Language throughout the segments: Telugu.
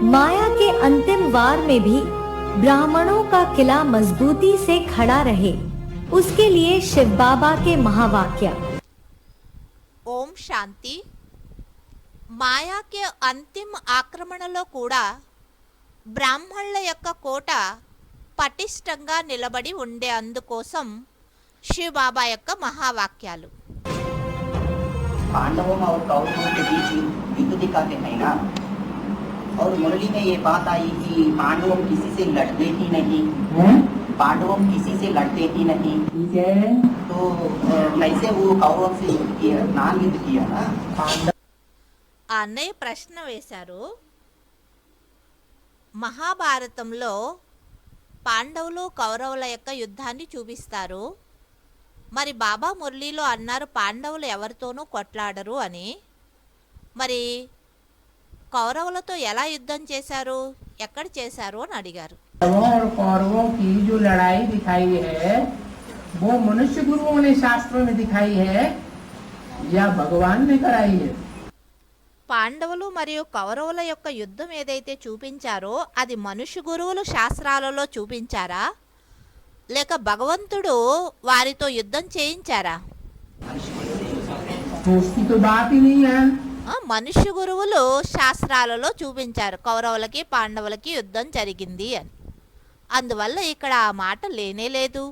माया के अंतिम वार में भी ब्राह्मणों का किला मजबूती से खड़ा रहे, उसके लिए शिव बाबा के महावाक्य। ఓం శాంతి। మాయాకి అంతిమ ఆక్రమణలో కూడా బ్రాహ్మణుల యొక్క కోట పటిష్టంగా నిలబడి ఉండే అందుకోసం శివబాబా యొక్క మహావాక్యాలు। पांडवों और कौरवों के बीच युद्ध दिखाते हैं ना, और मुरली में ये बात आई कि पांडवों किसी से लड़ते ही नहीं, पांडवों किसी से लड़ते ही नहीं, ठीक है। तो कैसे वो कौरवों से युद्ध किया, नान युद्ध किया ना। అన్నయ్య ప్రశ్న వేశారు, మహాభారతంలో పాండవులు కౌరవుల యొక్క యుద్ధాన్ని చూపిస్తారు, మరి బాబా మురళీలో అన్నారు పాండవులు ఎవరితోనూ కొట్లాడరు అని, మరి కౌరవులతో ఎలా యుద్ధం చేశారు, ఎక్కడ చేశారు అని అడిగారు। और कौरवों की जो लड़ाई दिखाई है वो मनुष्य गुरुओं ने शास्त्रों में दिखाई है या भगवान ने कराई है। పాండవులు మరియు కౌరవుల యొక్క యుద్ధం ఏదైతే చూపించారో అది మనుష్య గురువులు శాస్త్రాలలో చూపించారా, లేక భగవంతుడు వారితో యుద్ధం చేయించారా? तो उसकी तो बात ही नहीं है। మనుష్య గురువులు శాస్త్రాలలో చూపించారు కౌరవులకి పాండవులకి యుద్ధం జరిగింది అని, అందువల్ల ఇక్కడ ఆ మాట లేనే లేదు।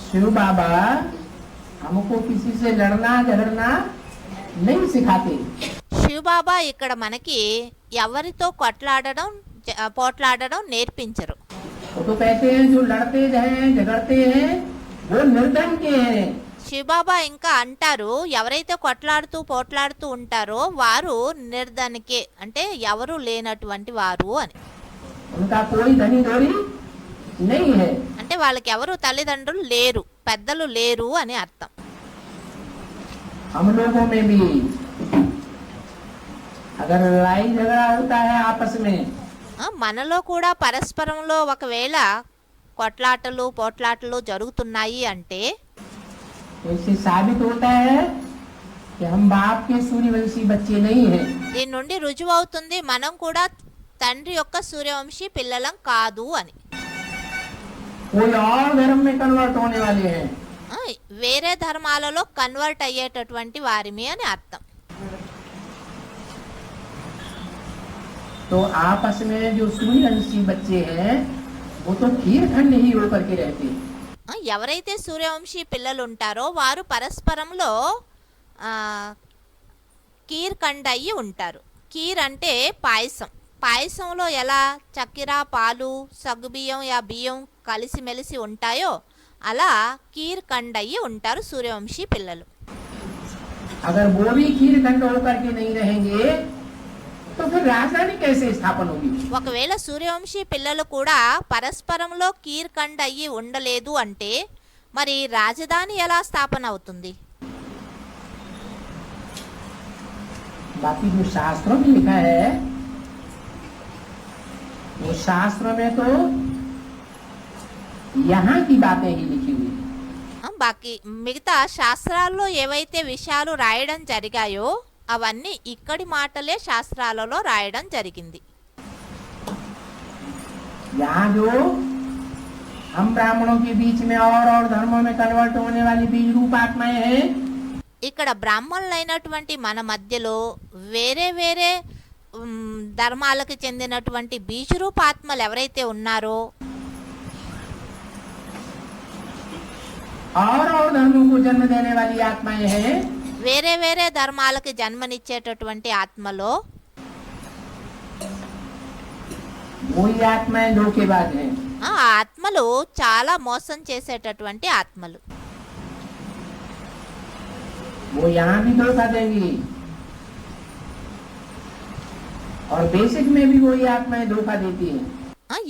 शिव बाबा हमको किसी से लड़ना झगड़ना नहीं सिखाते। శివబాబా ఇక్కడ మనకి ఎవరితో కొట్లాడడం పోట్లాడడం నేర్పించరు। वो तो कहते हैं जो लड़ते हैं झगड़ते हैं वो निर्धन के हैं। శివబాబా ఇంకా అంటారు ఎవరైతే కొట్లాడుతూ పోట్లాడుతూ ఉంటారో వారు నిర్ధనికే, అంటే ఎవరు లేనటువంటి వారు అని। उनका कोई धनी धोरी नहीं है, అంటే వాళ్ళకి ఎవరు తల్లిదండ్రులు లేరు, పెద్దలు లేరు అని అర్థం। हम लोगों में भी अगर लड़ाई झगड़ा होता है आपस में, మనలో కూడా పరస్పరంలో ఒకవేళ కొట్లాటలు పోట్లాటలు జరుగుతున్నాయి అంటే तो इससे साबित होता है कि हम बाप के सूर्यवंशी बच्चे नहीं हैं। దీని నుండి రుజువు అవుతుంది మనం కూడా తండ్రి యొక్క సూర్యవంశీ పిల్లలం కాదు అని। कोई और धर्म में कन्वर्ट होने वाले हैं। వేరే ధర్మాలలో కన్వర్ట్ అయ్యేటటువంటి వారిమి అని అర్థం। तो आपस में जो सूर्यवंशी बच्चे हैं वो तो खीरखंड ही होकर के रहते हैं। ఎవరైతే సూర్యవంశీ పిల్లలు ఉంటారో వారు పరస్పరంలో కీర్ కండ్ అయ్యి ఉంటారు। కీర్ అంటే పాయసం, పాయసంలో ఎలా చక్కెర పాలు సగ్గుబియ్యం యా బియ్యం కలిసిమెలిసి ఉంటాయో అలా కీర్ కండ్ అయ్యి ఉంటారు సూర్యవంశీ పిల్లలు। अगर वो भी खीरखंड होकर के नहीं रहेंगे तो फिर राजधानी कैसे स्थापन होगी। ఒకవేళ సూర్యవంశీ పిల్లలు కూడా పరస్పరంలో కీర్ కండ్ అయ్యి ఉండలేదు అంటే మరి రాజధాని ఎలా స్థాపన అవుతుంది? बाकी जो शास्त्रों में लिखा है वो शास्त्रों में तो यहाँ की बातें ही लिखी हुई। బాకీ మిగతా శాస్త్రాల్లో ఏవైతే విషయాలు రాయడం జరిగాయో అవన్నీ ఇక్కడి మాటలే శాస్త్రాలలో రాయడం జరిగింది। यहाँ जो हम ब्राह्मणों के बीच में और धर्मों में कन्वर्ट होने वाली बीज रूप आत्माएं हैं, ఇక్కడ బ్రాహ్మణులైనటువంటి మన మధ్యలో వేరే వేరే ధర్మాలకు చెందినటువంటి బీజరూపాత్మలు ఎవరైతే ఉన్నారో और धर्मों को जन्म देने वाली आत्माएं हैं, వేరే వేరే ధర్మాలకు జన్మనిచ్చేటటువంటి ఆత్మలో वही आत्माएं धोखेबाज हैं। ఆ ఆత్మలు చాలా మోసం చేసేటటువంటి ఆత్మలు। वो यहाँ भी धोखा देंगी और बेसिक में भी वही आत्माएं धोखा देती हैं।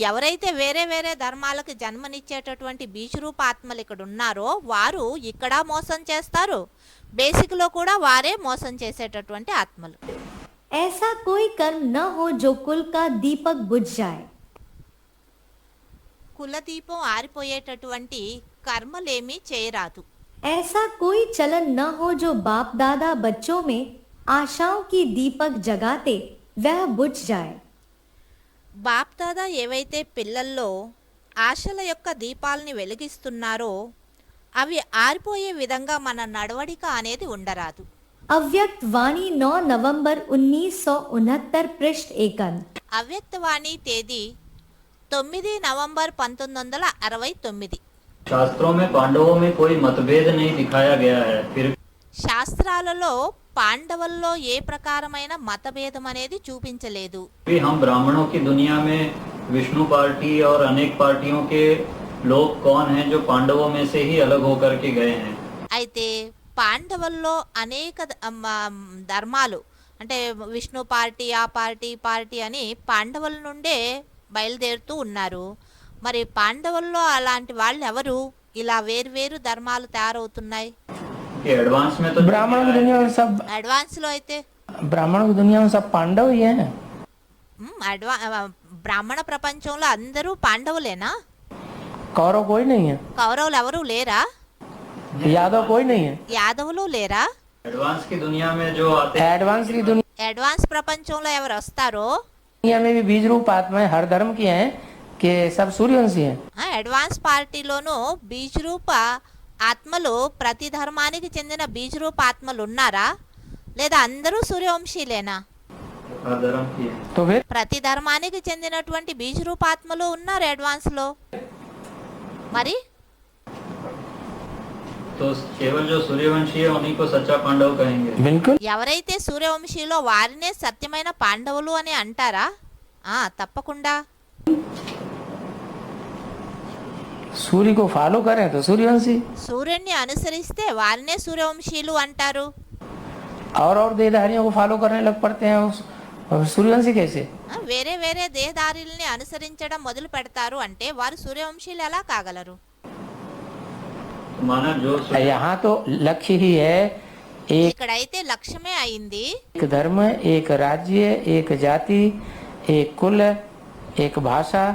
ఎవరైతే వేరే వేరే ధర్మాలకు జన్మనిచ్చేటటువంటి బీజరూప ఆత్మలు ఇక్కడ ఉన్నారో వారు ఇక్కడ మోసం చేస్తారు, బేసిక్ లో కూడా వారే మోసం చేసేటటువంటి ఆత్మలు। ऐसा कोई कर्म न हो जो कुल का दीपक बुझ जाए। కులదీపం ఆరిపోయేటటువంటి కర్మలేమీ చేయరాదు। ऐसा कोई चलन न हो जो बाप दादा बच्चों में आशाओं की दीपक जगाते वह बुझ जाए। బాప్దాదా ఏవైతే పిల్లల్లో ఆశల యొక్క దీపాలని వెలిగిస్తున్నారో అవి ఆరిపోయే విధంగా మన నడవడిక అనేది ఉండరాదు. अव्यक्त वाणी 9 नवंबर 1969 पृष्ठ 1। అవ్యక్తవాణి తేదీ 9 నవంబర్ 1969. शास्त्रों में पांडवों में कोई मतभेद नहीं दिखाया गया है, फिर శాస్త్రాలలో పాండవుల్లో ఏ ప్రకారమైన మతభేదం అనేది చూపించలేదు. भी हम ब्राह्मणों की दुनिया में विष्णु पार्टी और अनेक पार्टियों के लोग कौन हैं जो पांडवों में से ही अलग होकर के गए हैं। అయితే పాండవుల్లో అనేక ధర్మాలు అంటే విష్ణు పార్టీ ఆ పార్టీ పార్టీ అని పాండవుల నుండే బయలుదేరుతూ ఉన్నారు. మరి పాండవుల్లో అలాంటి వాళ్ళు ఎవరు ఇలా వేరు ధర్మాలు తయారవుతున్నాయి? कि एडवांस में तो ब्राह्मणों की दुनिया में सब అడ్వాన్స్ లో అయితే ब्राह्मणों की दुनिया में सब पांडव ही हैं। బ్రాహ్మణ ప్రపంచంలో అందరూ పాండవులేనా? कौरव कोई नहीं है, కౌరవులు ఎవరు లేరా? यादव कोई नहीं है। యాదవులు లేరా? एडवांस की दुनिया में जो आते हैं एडवांस की అడ్వాన్స్ ప్రపంచంలో ఎవరు వస్తారో दुनिया में भी बीज रूप आत्माएं हर धर्म की हैं कि सब सूर्यवंशी हैं। అడ్వాన్స్ పార్టీలోనూ బీజరూప ఆత్మలు ప్రతి ధర్మానికి చెందిన బీజరూప ఆత్మలు ఉన్నారా లేదా అందరూ సూర్యవంశీలేనా? हर धर्म की है। तो फिर ప్రతి ధర్మానికి చెందినటువంటి బీజరూప ఆత్మలు ఉన్నారు అడ్వాన్స్ లో. మరి तो केवल जो सूर्यवंशी है उन्हीं को सच्चा पांडव कहेंगे। बिल्कुल ఎవరైతే సూర్యవంశీలో వారినే సత్యమైన పాండవులు అని అంటారా? తప్పకుండా. सूर्य को फॉलो करें तो सूर्यवंशी, సూర్యుడిని అనుసరిస్తే వారినే సూర్యవంశీలు అంటారు. और देहधारियों को फॉलो करने लग पड़ते हैं और सूर्यवंशी कैसे? వేరే దేహదారుల్ని అనుసరించడం మొదలు పెడతారు అంటే వారు సూర్యవంశీలు ఎలా కాగలరు? माना जो यहाँ तो लक्ष्य ही है एक ఇక్కడైతే లక్ష్యమే అయింది. धर्म, एक राज्य, एक जाति, एक कुल, एक भाषा।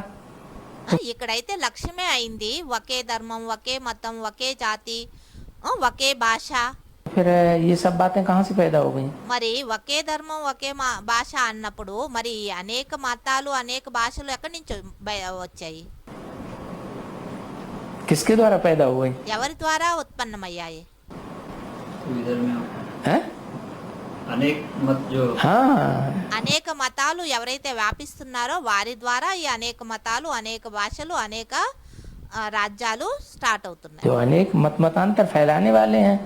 ఇక్కడైతే లక్ష్యమే అయింది. ఒకే ధర్మం, ఒకే మతం, ఒకే జాతి, ఒకే భాష. फिर ये सब बातें कहाँ से पैदा हो गई? మరి ఒకే ధర్మం ఒకే భాష అన్నప్పుడు మరి అనేక మతాలు అనేక భాషలు ఎక్కడి నుంచి వచ్చాయి? किसके द्वारा पैदा हो गई? ఎవరి ద్వారా ఉత్పన్నమయ్యాయి? इधर में हैं? अनेक मत जो हाँ, అనేక మతాలు ఎవరైతే వ్యాపిస్తున్నారో వారి ద్వారా ఈ అనేక మతాలు అనేక భాషలు అనేక రాజ్యాలు స్టార్ట్ అవుతున్నాయి. जो अनेक मतांतर फैलाने वाले हैं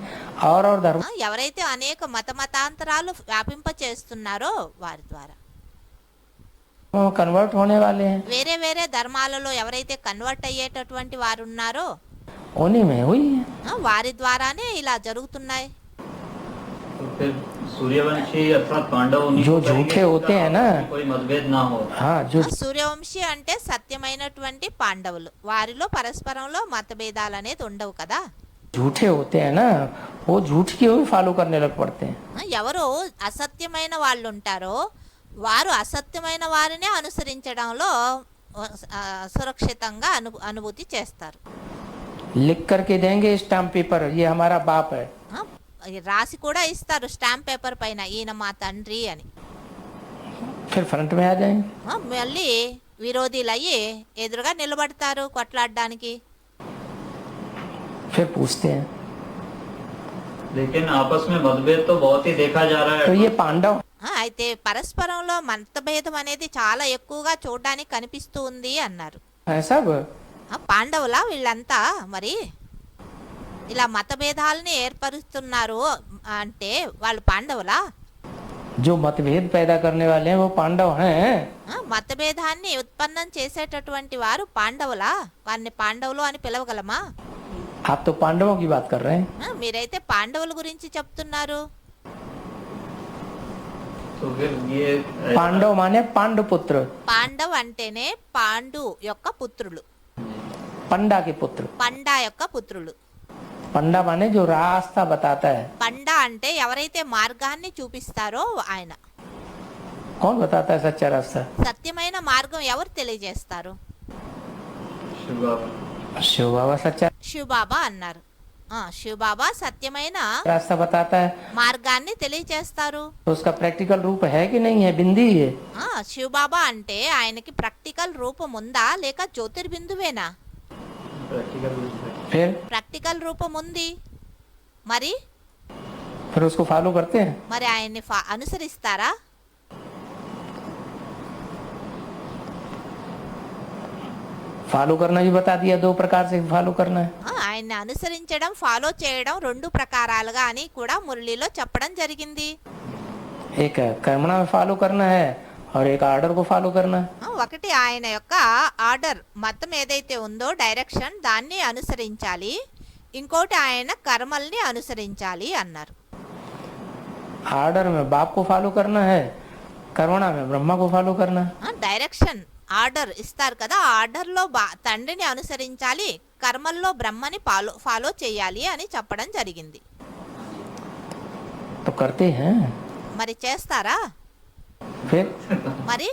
और धर्म ఎవరైతే అనేక మతాంతరాలు వ్యాపింప చేస్తున్నారో వారి ద్వారా कन्वर्ट होने वाले हैं, వేరే ధర్మాలలో ఎవరైతే కన్వర్ట్ అయ్యేటటువంటి వారు ఉన్నారో उन्हीं में हुई है। వారి ద్వారానే ఇలా జరుగుతున్నాయి. तो फिर सूर्यवंशी अर्थात पांडव उन्हीं जो को कहेंगे झूठे होते हैं ना, कोई मतभेद ना हो। हाँ जो సూర్యవంశీ అంటే సత్యమైనటువంటి పాండవులు. వారిలో పరస్పరంలో మతభేదాలు అనేది ఉండవు కదా. झूठे होते हैं ना, वो झूठ की भी फॉलो करने लग पड़ते हैं। ఎవరు అసత్యమైన వాళ్ళు ఉంటారో వారు అసత్యమైన వారినే అనుసరించడంలో సురక్షితంగా అనుభూతి చేస్తారు. लिख करके देंगे स्टाम्प पेपर, ये हमारा बाप है। రాసి కూడా ఇస్తారు స్టాంప్ పేపర్ పైన ఈయన మా తండ్రి అని. फिर फ्रंट में आ जाएंगे, మళ్ళీ విరోధులు అయ్యి ఎదురుగా నిలబడతారు కొట్లాడడానికి. फिर पूछते हैं लेकिन आपस में मतभेद तो बहुत ही देखा जा रहा तो है। ये पांडव అయితే పరస్పరంలో మతభేదం అనేది చాలా ఎక్కువగా చూడడానికి కనిపిస్తూ ఉంది అన్నారు. है सब। పాండవులా వీళ్ళంతా మరి ఇలా మతభేదాలని ఏర్పరుస్తున్నారు అంటే వాళ్ళు పాండవులా? जो मतभेद पैदा करने वाले हैं वो पांडव हैं। మతభేదాన్ని ఉత్పన్నం చేసేటటువంటి వారు పాండవులా? వారిని పాండవులు అని పిలవగలమా? आप तो पांडवों की बात कर रहे हैं। మీరైతే పాండవుల గురించి చెప్తున్నారు. तो फिर ये पांडव माने पांडु पुत्र, పాండవ్ అంటేనే పాండు యొక్క పుత్రులు, पंडा के पुत्र। పండా యొక్క పుత్రులు. पंडा माने जो रास्ता बताता है। పండా అంటే ఎవరైతే మార్గాన్ని చూపిస్తారో ఆయన. कौन बताता है सच्चा रास्ता? సత్యమైన మార్గం ఎవరు తెలియజేస్తారు? शिव बाबा। शिव बाबा सच्चा। శివబాబా అన్నారు. శివబాబా సత్యమైన रास्ता बताता है, మార్గాన్ని తెలియచేస్తారు. तो उसका प्रैक्टिकल रूप है कि नहीं है, बिंदी है। శివబాబా అంటే ఆయనకి ప్రాక్టికల్ రూపం ఉందా లేక జ్యోతిర్బిందువేనా? प्रैक्टिकल रूप है। फिर ప్రాక్టికల్ రూపం ఉంది. మరి फिर उसको फॉलो करते हैं। మరి ఆయన్ని అనుసరిస్తారా? फॉलो करना भी बता दिया, 2 प्रकार से फॉलो करना है। ఆయన్ని అనుసరించడం ఫాలో చేయడం 2 ప్రకారాలుగా అని కూడా మురళిలో చెప్పడం జరిగింది. एक कर्मणा में फॉलो करना है और एक आर्डर को फॉलो करना है। ఒకటి ఆయన యొక్క ఆర్డర్ మతం ఏదైతే ఉందో డైరెక్షన్ దాన్ని అనుసరించాలి, ఇంకోటి ఆయన కర్మల్ని అనుసరించాలి అన్నారు. आर्डर में बाप को फॉलो करना है, कर्मणा में ब्रह्मा को फॉलो करना है। డైరెక్షన్ ఆర్డర్ ఇస్తారు కదా, ఆ ఆర్డర్లో తండ్రిని అనుసరించాలి, కర్మల్లో బ్రహ్మని ఫాలో చేయాలి అని చెప్పడం జరిగింది. तो करते हैं। మరి చేస్తారా? फिर మరి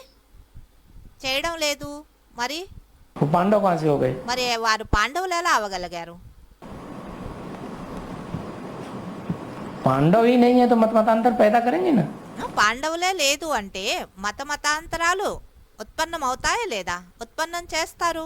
చేయడం లేదు. మరి वो पांडव कहाँ से हो गए? మరి వారు పాండవులు ఎలా అవ్వగలిగారు? पांडव ही नहीं है तो मत मतांतर पैदा करेंगे ना। పాండవులే లేదు అంటే మతాంతరాలు ఉత్పన్నం అవుతాయా లేదా? ఉత్పన్నం చేస్తారు.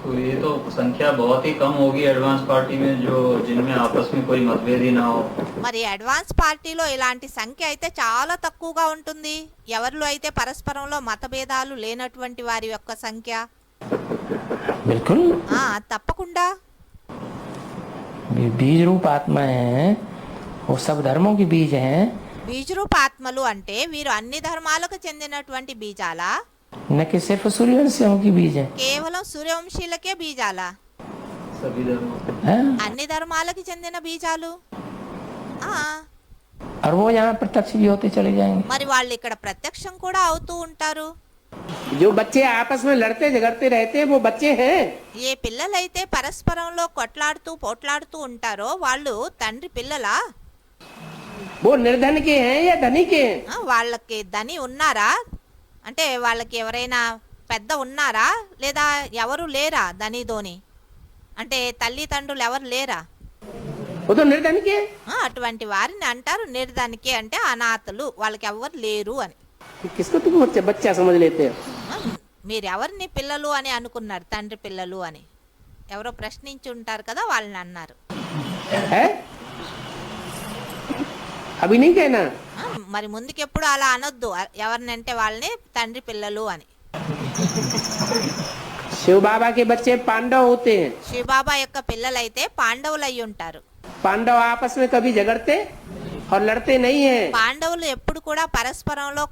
तो ये तो संख्या बहुत ही कम होगी एडवांस पार्टी में जो जिनमें आपस में कोई मतभेद ही ना हो। మరి అడ్వాన్స్ పార్టీలో ఇలాంటి సంఖ్య అయితే చాలా తక్కువగా ఉంటుంది. ఎవరిలో అయితే పరస్పరంలో మతభేదాలు లేనటువంటి వారి యొక్క సంఖ్య. बिल्कुल। తప్పకుండా. बीज रूप आत्मा है, वो सब धर्मों की बीज हैं। బీజరూప ఆత్మలు అంటే వీరు అన్ని ధర్మాలకు చెందినటువంటి బీజాలా? न कि सिर्फ सूर्यवंशियों की बीज है। కేవలం సూర్యవంశీలకే బీజాలా? सभी धर्मों के। हैं? అన్ని ధర్మాలకి చెందిన బీజాలు. और वो यहाँ प्रत्यक्ष भी होते चले जाएंगे। మరి వాళ్ళు ఇక్కడ ప్రత్యక్షం కూడా అవుతూ ఉంటారు. जो बच्चे आपस में लड़ते झगड़ते रहते हैं वो बच्चे हैं। ఏ పిల్లలైతే పరస్పరంలో కొట్లాడుతూ పోట్లాడుతూ ఉంటారో వాళ్ళు తండ్రి పిల్లలా? वो निर्धन के हैं या धनी के हैं? వాళ్ళకి ధని ఉన్నారా అంటే వాళ్ళకి ఎవరైనా పెద్ద ఉన్నారా లేదా ఎవరు లేరా? ధనిదోని అంటే తల్లిదండ్రులు ఎవరు లేరా? वो तो निर्धन के हैं। అటువంటి వారిని అంటారు నిర్ధనికి, అంటే అనాథలు, వాళ్ళకి ఎవరు లేరు అని. किसको तुम बच्चा समझ लेते हो? మీరు ఎవరిని పిల్లలు అని అనుకున్నారు? తండ్రి పిల్లలు అని ఎవరో ప్రశ్నించి ఉంటారు కదా, వాళ్ళని అన్నారు. है? अभी नहीं कहना। మరి ముందుకెప్పుడు అలా అనొద్దు, ఎవరినంటే వాళ్ళని తండ్రి పిల్లలు అని. शिव बाबा के बच्चे पांडव होते हैं। శివబాబా యొక్క పిల్లలైతే పాండవులు అయి ఉంటారు. पांडव आपस में कभी झगड़ते और लड़ते नहीं हैं। పాండవులు ఎప్పుడు కూడా పరస్పరంలో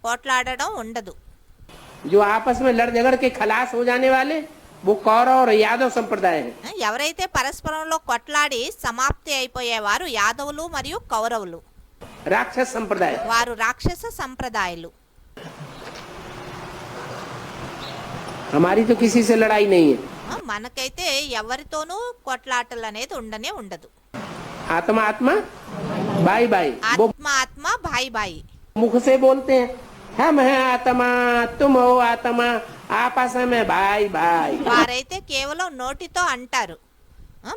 పోట్లాడడం ఉండదు. जो आपस में लड़ झगड़ के खलास हो जाने वाले वो कौरव और यादव संप्रदाय है। ఎవరైతే పరస్పరంలో కొట్లాడి సమాప్తి అయిపోయేవారు యాదవులు మరియు కౌరవులు. राक्षस संप्रदाय। వారు రాక్షస సంప్రదాయాలు. हमारी तो किसी से लड़ाई नहीं है। మనకైతే ఎవరితోనూ కొట్లాటలు అనేది ఉండనే ఉండదు. आत्मा आत्मा बाई बाई। वो ఆత్మ ఆత్మ భాయి భాయి. मुख से बोलते हैं हम हैं आत्मा, तुम हो आत्मा, आपस में भाई भाई। వారైతే కేవలం నోటితో అంటారు,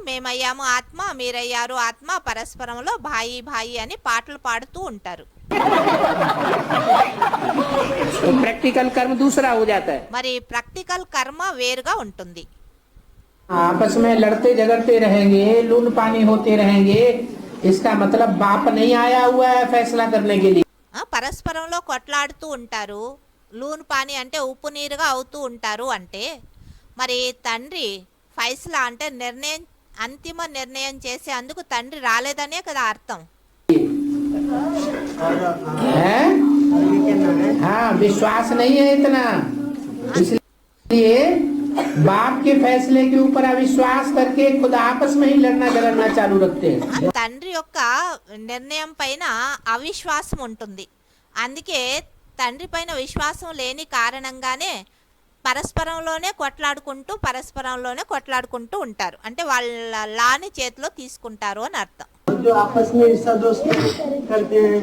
మేమయ్యాము ఆత్మ, మీరయ్యారు ఆత్మ, పరస్పరంలో భాయి భాయి అని పాటలు పాడుతూ ఉంటారు. तो प्रैक्टिकल कर्म दूसरा हो जाता है। మరి ప్రాక్టికల్ కర్మ వేరుగా ఉంటుంది. आपस में लड़ते झगड़ते रहेंगे, लून पानी होते रहेंगे, इसका मतलब बाप नहीं आया हुआ है फैसला करने के लिए। పరస్పరంలో కొట్లాడుతూ ఉంటారు, లూన్ పానీ అంటే ఉప్పు నీరుగా అవుతూ ఉంటారు అంటే మరి తండ్రి ఫైసలా అంటే అంతిమ నిర్ణయం చేసే అందుకు తండ్రి రాలేదనే కదా అర్థం. है? हाँ, विश्वास नहीं है इतना, इसलिए बाप के फैसले के ऊपर अविश्वास करके खुद आपस में ही लड़ना झगड़ना चालू रखते हैं। తండ్రి యొక్క నిర్ణయం పైన అవిశ్వాసం ఉంటుంది. అందుకే తండ్రి పైన విశ్వాసం లేని కారణంగానే పరస్పరంలోనే కొట్లాడుకుంటూ ఉంటారు. అంటే వాళ్ళ లాని చేతిలో తీసుకుంటారు అని అర్థం. जो आपस में ईर्षा दोष करते हैं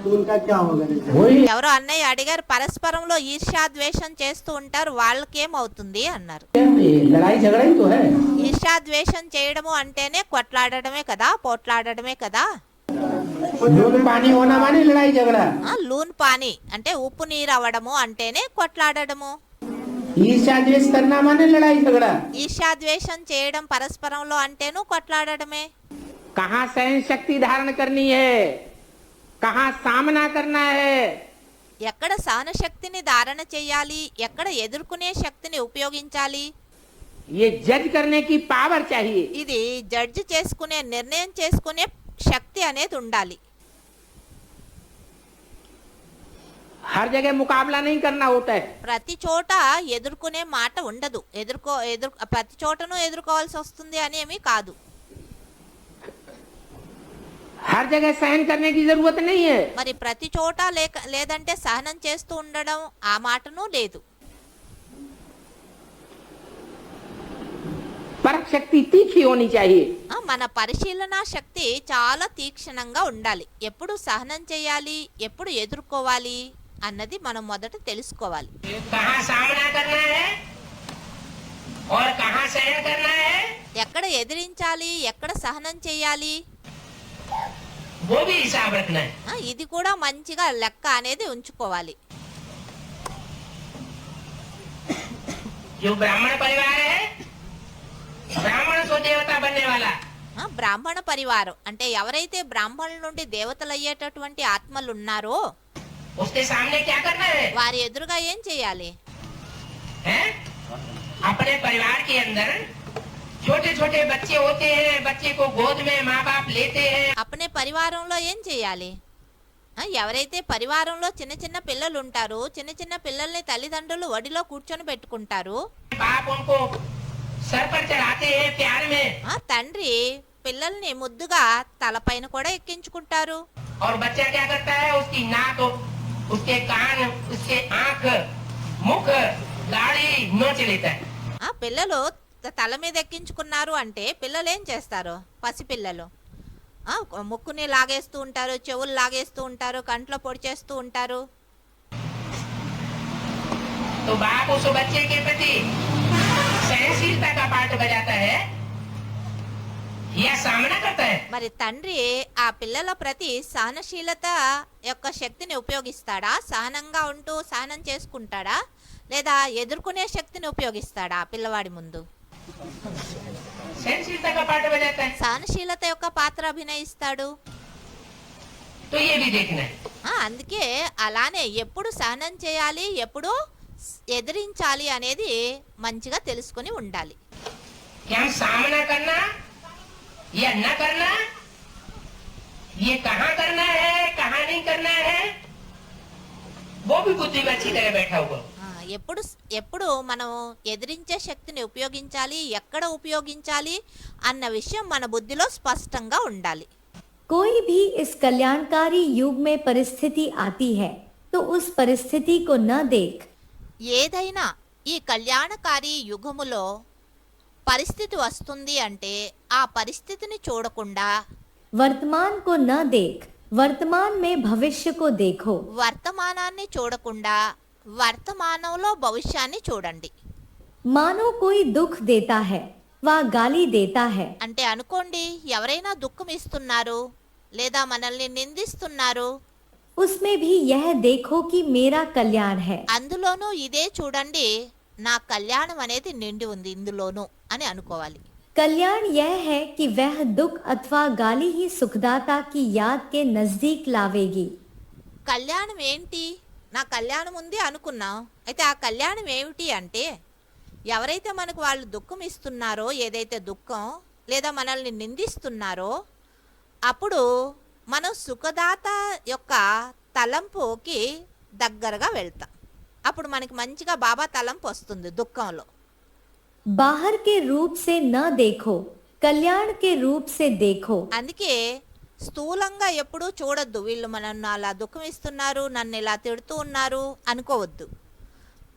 तो उनका क्या होगा? वही ఎవరో అన్నయ్య అడిగారు, పరస్పరంలో ఈర్ష్యాద్వేషం చేస్తూ ఉంటారు, వాళ్ళకేమవుతుంది అన్నారు. ये लड़ाई झगड़ा ही तो है। ఈర్ష్యాద్వేషం చేయడము అంటేనే కొట్లాడడమే కదా, పోట్లాడడమే కదా. नून पानी होना माने लड़ाई झगड़ा। లూన్ పానీ అంటే ఉప్పు నీరు అవ్వడము అంటేనే కొట్లాడడము. ईर्ष्या द्वेष करना माने लड़ाई झगड़ा। ఈర్ష్యాద్వేషం చేయడం పరస్పరంలో అంటేను కొట్లాడడమే. कहाँ सहन शक्ति धारण करनी है, कहाँ सामना करना है, ఎక్కడ సహన శక్తిని ధారణ చేయాలి, ఎక్కడ ఎదుర్కొనే శక్తిని ఉపయోగించాలి, ये जज करने की पावर चाहिए। ఇది జడ్జి చేసుకునే, నిర్ణయం చేసుకునే శక్తి అనేది ఉండాలి. हर जगह मुकाबला नहीं करना होता है। ప్రతి చోట ఎదుర్కొనే మాట ఉండదు, ప్రతి చోటను ఎదుర్కోవాల్సి వస్తుంది అనేమి కాదు. हर जगह सहन करने की जरूरत नहीं है। మరి ప్రతి చోట లేదంటే సహనం చేస్తూ ఉండడం ఆ మాటను లేదు. परख शक्ति तीखी होनी चाहिए। మన పరిశీలన శక్తి చాలా తీక్షణంగా ఉండాలి. ఎప్పుడు సహనం చేయాలి, ఎప్పుడు ఎదుర్కోవాలి అన్నది మనం మొదట తెలుసుకోవాలి. कहाँ सामना करना है और कहाँ सहन करना है, ఎక్కడ ఎదిరించాలి, ఎక్కడ సహనం చేయాలి, वो भी हिसाब रखना है। ఇది కూడా మంచిగా లెక్క అనేది ఉంచుకోవాలి. जो ब्राह्मण परिवार है, ब्राह्मण तो देवता बनने वाला। బ్రాహ్మణ పరివారం అంటే ఎవరైతే బ్రాహ్మణుల నుండి దేవతలు అయ్యేటటువంటి ఆత్మలు ఉన్నారో उसके सामने क्या करना है, వారి ఎదురుగా ఏం చేయాలి, हैं? अपने परिवार के अंदर छोटे छोटे बच्चे होते हैं, बच्चे को गोद में माँ बाप लेते हैं। అప్పనే పరివారంలో ఏం చేయాలి, ఎవరైతే పరివారంలో చిన్న చిన్న పిల్లలు ఉంటారో చిన్న చిన్న పిల్లల్ని తల్లిదండ్రులు ఒడిలో కూర్చొని పెట్టుకుంటారు. बाप उनको सर पर चढ़ाते हैं प्यार में, తండ్రి పిల్లల్ని ముద్దుగా తలపైన కూడా ఎక్కించుకుంటారు. और बच्चा क्या करता है, उसकी नाक, उसके कान, उसके आँख, मुख, दाढ़ी नोच लेता है। పిల్లలు తల మీద ఎక్కించుకున్నారు అంటే పిల్లలు ఏం చేస్తారు, పసిపిల్లలు ముక్కుని లాగేస్తూ ఉంటారు, చెవులు లాగేస్తూ ఉంటారు, కంట్లో పొడి చేస్తూ ఉంటారు. तो बाप उस बच्चे के प्रति सहनशीलता का पाठ बजाता है या सामना करता है। మరి తండ్రి ఆ పిల్లల ప్రతి సహనశీలత యొక్క శక్తిని ఉపయోగిస్తాడా, సహనంగా ఉంటూ సహనం చేసుకుంటాడా, లేదా ఎదుర్కొనే శక్తిని ఉపయోగిస్తాడా ఆ పిల్లవాడి ముందు? सहनशीलता का पाठ बजाता है, సహనశీలత యొక్క పాత్ర అభినయిస్తాడు. तो ये भी देखना है। అందుకే అలానే ఎప్పుడు సహనం చేయాలి, ఎప్పుడు ఎదిరించాలి అనేది మంచిగా తెలుసుకొని ఉండాలి. क्या हम सामना करना या न करना, ये कहाँ करना है, कहाँ नहीं करना है, वो भी बुद्धि में अच्छी तरह बैठा हुआ। ఎప్పుడు మనం ఎదిరించే శక్తిని ఉపయోగించాలి, ఎక్కడ ఉపయోగించాలి అన్న విషయం మన బుద్ధిలో స్పష్టంగా ఉండాలి. कोई भी इस कल्याणकारी युग में परिस्थिति आती है तो उस परिस्थिति को न देख, ఏదైనా ఈ కళ్యాణకారి యుగములో పరిస్థితి వస్తుంది అంటే ఆ పరిస్థితిని చూడకుండా, वर्तमान को न देख, वर्तमान में भविष्य को देखो। వర్తమానాన్ని చూడకుండా వర్తమానంలో భవిష్యాన్ని చూడండి. मानो कोई दुख देता है व गाली देता है, అంటే అనుకోండి, ఎవరైనా దుఃఖం ఇస్తున్నారు లేదా మనల్ని నిందిస్తున్నారు, उसमें भी यह देखो कि मेरा कल्याण है। అందులోనూ ఇదే చూడండి, నా కళ్యాణం అనేది నిండి ఉంది ఇందులోనూ అని అనుకోవాలి. कल्याण यह है कि वह दुख अथवा गाली ही सुखदाता की याद के नजदीक लावेगी। కళ్యాణం ఏంటి, నా కళ్యాణం ఉంది అనుకున్నాం, అయితే ఆ కళ్యాణం ఏమిటి అంటే ఎవరైతే మనకు వాళ్ళు దుఃఖం ఇస్తున్నారో, ఏదైతే దుఃఖం లేదా మనల్ని నిందిస్తున్నారో, అప్పుడు మనం సుఖదాత యొక్క తలంపుకి దగ్గరగా వెళ్తాం. అప్పుడు మనకి మంచిగా బాబా తలంపు వస్తుంది దుఃఖంలో. बाहर के रूप से न देखो, कल्याण के रूप से देखो। అందుకే స్థూలంగా ఎప్పుడూ చూడొద్దు, వీళ్ళు మనల్ని అలా దుఃఖం ఇస్తున్నారు, నన్ను ఇలా తిడుతూ ఉన్నారు అనుకోవద్దు.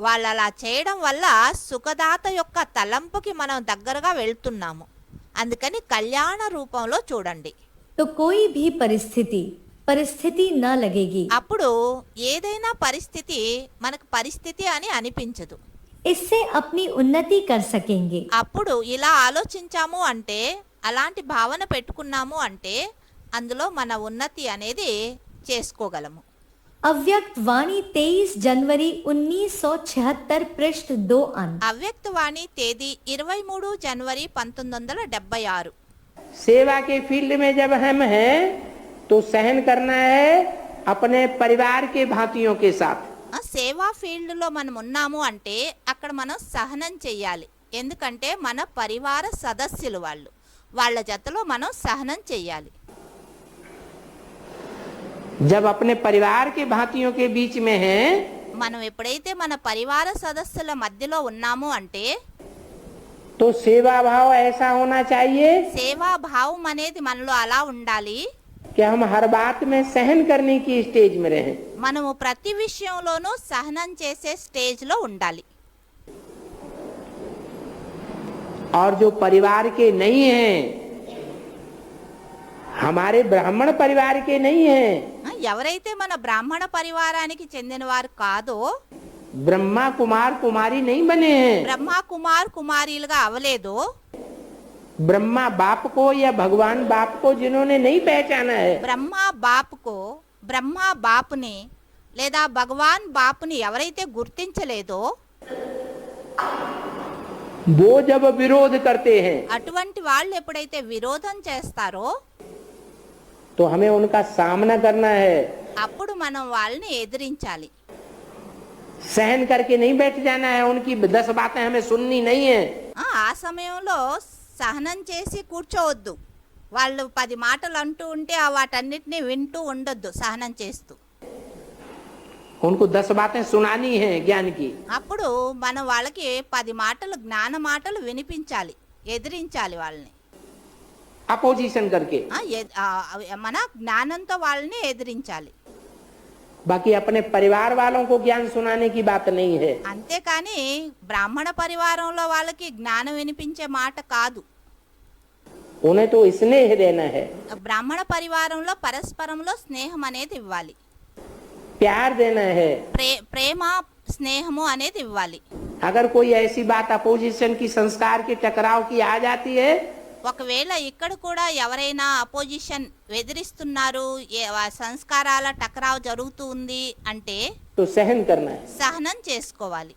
వాళ్ళు అలా చేయడం వల్ల సుఖదాత యొక్క తలంపుకి మనం దగ్గరగా వెళ్తున్నాము. అందుకని కళ్యాణ రూపంలో చూడండి. तो कोई भी परिस्थिति परिस्थिति न लगेगी। అప్పుడు ఏదైనా పరిస్థితి మనకు పరిస్థితి అని అనిపించదు. इससे अपनी उन्नति कर सकेंगे। అప్పుడు ఇలా ఆలోచించాము అంటే, అలాంటి భావన పెట్టుకున్నాము అంటే అందులో మన ఉన్నతి అనేది చేసుకోగలము. अव्यक्त वाणी 23 जनवरी 1976 पृष्ठ 2 अंक। అవ్యక్తవాణి తేదీ 23 జనవరి 1976. सेवा के फील्ड में जब हम हैं तो सहन करना है अपने परिवार के भांतियों के साथ। ఆ సేవా ఫీల్డ్లో మనం ఉన్నాము అంటే అక్కడ మనం సహనం చెయ్యాలి. ఎందుకంటే మన పరివార సదస్సులు వాళ్ళ జతలో మనం సహనం చెయ్యాలి. जब अपने परिवार के भांतियों के बीच में हैं మనం ఎప్పుడైతే మన పరివార సదస్సుల మధ్యలో ఉన్నాము అంటే तो सेवा भाव ऐसा होना चाहिए సేవా భావం అనేది మనలో అలా ఉండాలి. कि हम हर बात में सहन करने की स्टेज में रहें। మనము ప్రతి విషయంలోనూ సహనం చేసే స్టేజ్లో ఉండాలి. और जो परिवार के नहीं हैं, हमारे ब्राह्मण परिवार के नहीं हैं, ఎవరైతే మన బ్రాహ్మణ పరివారానికి చెందిన వారు కాదో, ब्रह्मा कुमार कुमारी नहीं बने हैं, బ్రహ్మ కుమార్ కుమారీలుగా అవలేదో, ब्रह्मा बाप को या भगवान बाप को जिन्होंने नहीं पहचाना है, బ్రహ్మ బాపుని లేదా భగవాన్ బాపుని ఎవరైతే గుర్తించలేదో, वो जब विरोध करते हैं అటువంటి వాళ్ళు ఎప్పుడైతే విరోధం చేస్తారో तो हमें उनका सामना करना है। అప్పుడు మనం వాళ్ళని ఎదిరించాలి. सहन करके नहीं बैठ जाना है, उनकी 10 बातें हमें सुननी नहीं है। ఆ సమయంలో సహనం చేసి కూర్చోవద్దు. వాళ్ళు 10 మాటలు అంటూ ఉంటే వాటన్నిటిని వింటూ ఉండొద్దు సహనం చేస్తూ. उनको 10 बातें सुनानी है ज्ञान की। అప్పుడు మనం వాళ్ళకి 10 మాటలు జ్ఞాన మాటలు వినిపించాలి, ఎదిరించాలి వాళ్ళని. अपोजिशन करके మన జ్ఞానంతో వాళ్ళని ఎదిరించాలి. बाकी अपने परिवार वालों को ज्ञान सुनाने की बात नहीं है। అంతేకాని బ్రాహ్మణ పరివారంలో వాళ్ళకి జ్ఞానం వినిపించే మాట కాదు. उन्हें तो स्नेह देना है, బ్రాహ్మణ పరివారంలో పరస్పరంలో స్నేహం అనేది ఇవ్వాలి, प्यार देना है। ప్రేమ స్నేహము అనేది ఇవ్వాలి. अगर कोई ऐसी बात अपोजिशन की संस्कार के टकराव की आ जाती है ఒకవేళ ఇక్కడ కూడా ఎవరైనా అపోజిషన్ ఎదిరిస్తున్నారు, సంస్కారాల టకరావు జరుగుతూ ఉంది అంటే तो सहन करना है। సహనం చేసుకోవాలి.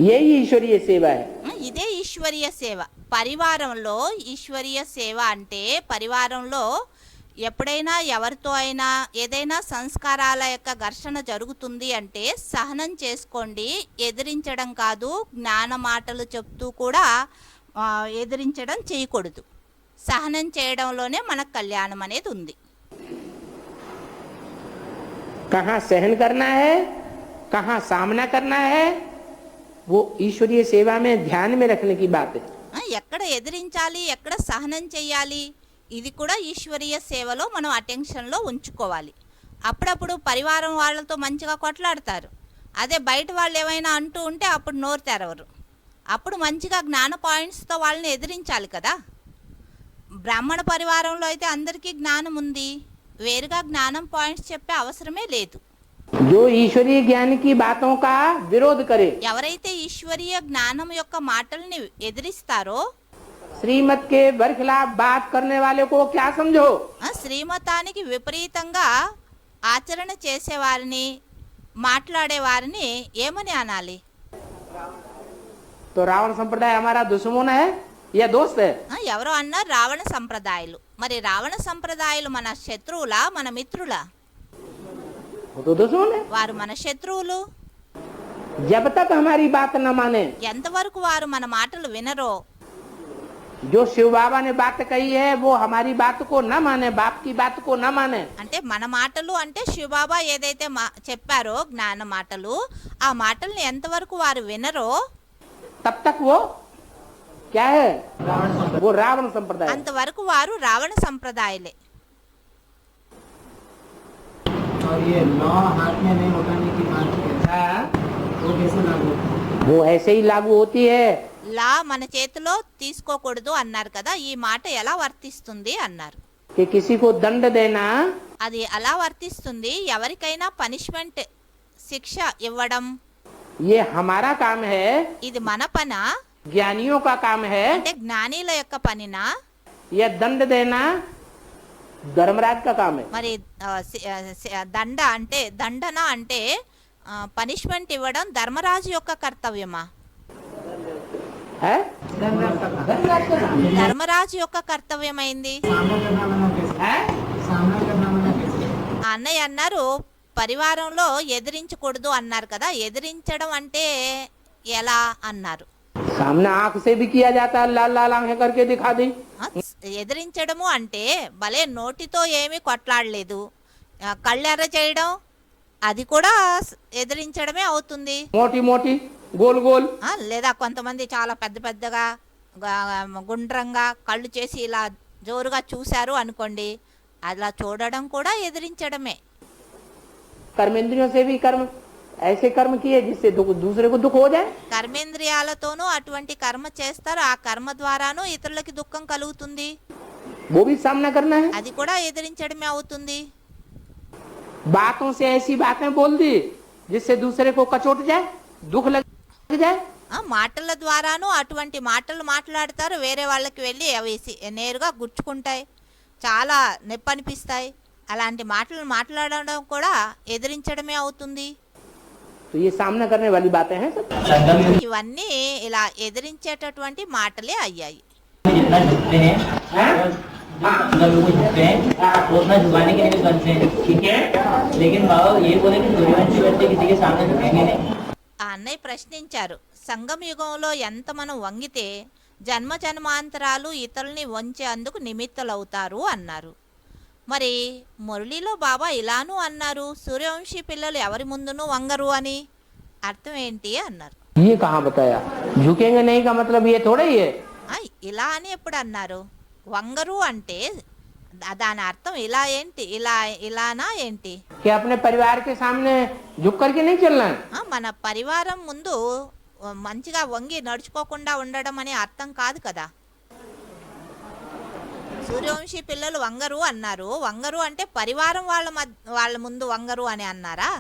यही ईश्वरीय सेवा है। ఇదే ఈశ్వరీయ సేవ. పరివారంలో ఈశ్వరీయ సేవ అంటే పరివారంలో ఎప్పుడైనా ఎవరితో అయినా ఏదైనా సంస్కారాల యొక్క ఘర్షణ జరుగుతుంది అంటే సహనం చేసుకోండి, ఎదిరించడం కాదు. జ్ఞాన మాటలు చెప్తూ కూడా ఎదిరించడం చేయకూడదు. సహనం చేయడంలోనే మనకు కళ్యాణం అనేది ఉంది. कहाँ सहन करना है, कहाँ सामना करना है, वो ईश्वरीय सेवा में ध्यान में रखने की बात है। ఎక్కడ ఎదిరించాలి, ఎక్కడ సహనం చేయాలి, ఇది కూడా ఈశ్వరీయ సేవలో మనం అటెన్షన్లో ఉంచుకోవాలి. అప్పుడప్పుడు పరివారం వాళ్ళతో మంచిగా కొట్లాడతారు, అదే బయట వాళ్ళు ఏమైనా అంటూ ఉంటే అప్పుడు నోరు తెరవరు. అప్పుడు మంచిగా జ్ఞాన పాయింట్స్తో వాళ్ళని ఎదిరించాలి కదా. బ్రాహ్మణ పరివారంలో అయితే అందరికీ జ్ఞానం ఉంది, వేరుగా జ్ఞానం పాయింట్స్ చెప్పే అవసరమే లేదు. जो ईश्वरीय ज्ञान की बातों का विरोध करे, ఎవరైతే ఈశ్వరీయ జ్ఞానం యొక్క మాటల్ని ఎదిరిస్తారో, श्रीमत के बरखिलाफ बात करने वाले को क्या समझो? శ్రీమతానికి విపరీతంగా ఆచరణ చేసేవారిని, మాట్లాడేవారిని ఏమని అనాలి? तो रावण संप्रदाय हमारा दुश्मन है या दोस्त है? ఎవరో అన్నారు రావణ సంప్రదాయాలు. మరి రావణ సంప్రదాయాలు మన శత్రువులా మన మిత్రులా? वो तो दुश्मन है। వారు మన శత్రువులు. जब तक हमारी बात न माने, ఎంతవరకు వారు మన మాటలు వినరో, जो शिव बाबा ने बात कही है वो हमारी बात को न माने, बाप की बात को न माने, అంటే మన మాటలు అంటే శివబాబా ఏదైతే చెప్పారో జ్ఞాన మాటలు, ఆ మాటల్ని ఎంతవరకు వారు వినరో तब तक वो क्या है? वो रावण संप्रदाय। అంతవరకు వారు రావణ సంప్రదాయాలే. और ये लॉ हाथ में नहीं उठाने की बात है, वो कैसे लागू? वो ऐसे ही लागू होती है। లా మన చేతిలో తీసుకోకూడదు అన్నారు కదా, ఈ మాట ఎలా వర్తిస్తుంది అన్నారు. कि किसी को दंड देना అది అలా వర్తిస్తుంది ఎవరికైనా పనిష్మెంట్ శిక్ష ఇవ్వడం ये हमारा काम है, ఇది మన పనా ज्ञानियों का काम है। అంటే జ్ఞానిల యొక్క పనినా ये दंड देना धर्मराज का काम है। మరి దండ అంటే దండన అంటే పనిష్మెంట్ ఇవ్వడం ధర్మరాజు యొక్క కర్తవ్యమా है ధర్మరాజు యొక్క కర్తవ్యమైంది सामना करना मना कैसे? है? सामना करना मना कैसे? ఆ అన్నయ్య అన్నారు పరివారంలో ఎదిరించకూడదు అన్నారు కదా ఎదిరించడం అంటే ఎలా అన్నారు सामने आंख से भी किया जाता है, लाल लाल आंखें करके दिखा दी। ఆ, ఎదిరించడము అంటే భలే నోటితో ఏమీ కొట్లాడలేదు కళ్ళెర్ర చేయడం అది కూడా ఎదిరించడమే అవుతుంది मोटी मोटी गोल गोल లేదా కొంతమంది చాలా పెద్ద పెద్దగా గుండ్రంగా కళ్ళు చేసి ఇలా జోరుగా చూశారు అనుకోండి అలా చూడడం కూడా ఎదిరించడమే कर्मेंद्रियों से भी कर्म ऐसे कर्म किए जिससे दूसरे को दुख हो जाए। కర్మేంద్రియాలతోనూ అటువంటి కర్మ చేస్తారు ఆ కర్మ ద్వారాను ఇతరులకి దుఃఖం కలుగుతుంది वो भी सामना करना है। అది కూడా ఎదిరించడమే అవుతుంది बातों से ऐसी बातें बोल दी जिससे दूसरे को कचोट जाए, दुख लग जाए। మాటల ద్వారాను అటువంటి మాటలు మాట్లాడతారు వేరే వాళ్ళకి వెళ్ళి అవి నేరుగా గుచ్చుకుంటాయి చాలా నొప్పి అనిపిస్తాయి అలాంటి మాటలు మాట్లాడడం కూడా ఎదిరించడమే అవుతుంది तो ये सामना करने वाली बातें हैं सब। ఇవన్నీ ఇలా ఎదిరించేటటువంటి మాటలే అయ్యాయి जितना झुकते हैं अगर लोग झुकते हैं तो उतना झुकाने के लिए भी बनते हैं, ठीक है। लेकिन बाबा ये बोले कि सूर्यवंशी बच्चे किसी के सामने झुकेंगे नहीं। ఆ అన్నయ్య ప్రశ్నించారు సంగమ యుగంలో ఎంత మనం వంగితే జన్మ జన్మాంతరాలు ఇతరుల్ని వంచేందుకు నిమిత్తలవుతారు అన్నారు మరి మురళిలో బాబా ఇలాను అన్నారు సూర్యవంశీ పిల్లలు ఎవరి ముందును వంగరు అని అర్థం ఏంటి అన్నారు ये कहाँ बताया? झुकेंगे नहीं का मतलब ये थोड़ा ही है। ఇలా అని ఎప్పుడు అన్నారు వంగరు అంటే దాని అర్థం ఇలా ఏంటి ఇలానా ఏంటి कि अपने परिवार के सामने झुक करके नहीं चलना है। మన పరివారం ముందు మంచిగా వంగి నడుచుకోకుండా ఉండడం అనే అర్థం కాదు కదా సూర్యవంశీ పిల్లలు వంగరు అన్నారు వంగరు అంటే పరివారం వాళ్ళ ముందు వంగరు అని అన్నారా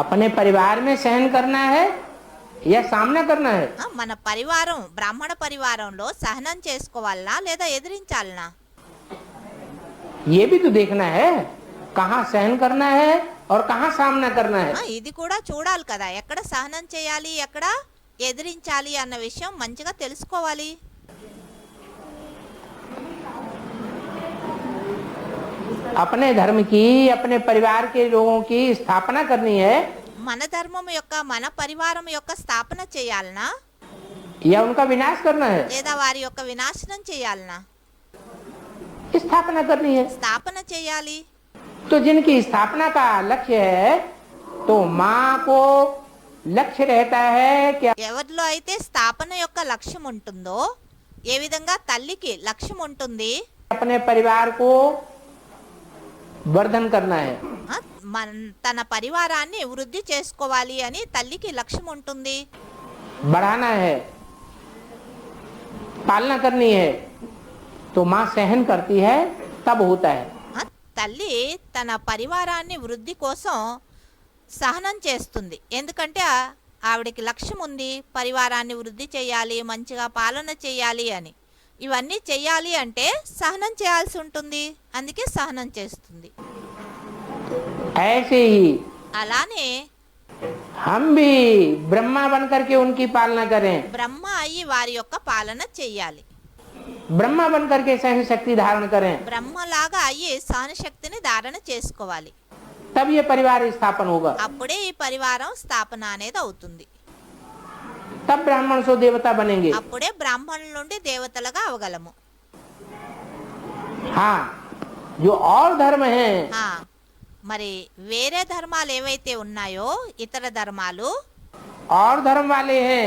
अपने परिवार में सहन करना है या सामना करना है। మన పరివారం బ్రాహ్మణ పరివారంలో సహనం చేసుకోవాలనా లేదా ఎదిరించాలనా ये भी तो देखना है कहाँ सहन करना है और कहाँ सामना करना है। ఇది కూడా చూడాలి కదా ఎక్కడ సహనం చేయాలి ఎక్కడ ఎదిరించాలి అన్న విషయం మంచిగా తెలుసుకోవాలి अपने धर्म की अपने परिवार के लोगों की स्थापना करनी है మన ధర్మం యొక్క మన పరివారం యొక్క స్థాపన చేయాలనా या उनका विनाश करना है। లేదా వారి యొక్క వినాశనం చేయాలనా स्थापना करनी है। స్థాపన చేయాలి तो जिनकी स्थापना का लक्ष्य है तो माँ को लक्ष्य रहता है कि ఎవరిలో అయితే స్థాపన యొక్క లక్ష్యం ఉంటుందో ఏ విధంగా తల్లికి లక్ష్యం ఉంటుంది अपने परिवार को वर्धन करना है। తన పరివారాన్ని వృద్ధి చేసుకోవాలి అని తల్లికి లక్ష్యం ఉంటుంది बढ़ाना है, पालना करनी है। तो माँ सहन करती है तब होता है। తల్లి తన పరివారాన్ని వృద్ధి కోసం సహనం చేస్తుంది ఎందుకంటే ఆవిడకి లక్ష్యం ఉంది పరివారాన్ని వృద్ధి చేయాలి మంచిగా పాలన చేయాలి అని ఇవన్నీ చేయాలి అంటే సహనం చేయాల్సి ఉంటుంది అందుకే సహనం చేస్తుంది ऐसे ही అలానే हम भी ब्रह्मा बन करके उनकी पालना करें, బ్రహ్మ అయ్యి వారి యొక్క పాలన చెయ్యాలి ब्रह्मा बन करके सहन शक्ति धारण करें, బ్రహ్మలాగా అయ్యి సహనశక్తిని ధారణ చేసుకోవాలి तब ये परिवार स्थापन होगा। అప్పుడే ఈ పరివారం స్థాపన అనేది అవుతుంది तब ब्राह्मण सो देवता बनेंगे। అప్పుడే బ్రాహ్మణుల నుండి దేవతలుగా అవగలము हाँ, जो और धर्म है ఆ, మరి వేరే ధర్మాలు ఏవైతే ఉన్నాయో ఇతర ధర్మాలు और धर्म वाले हैं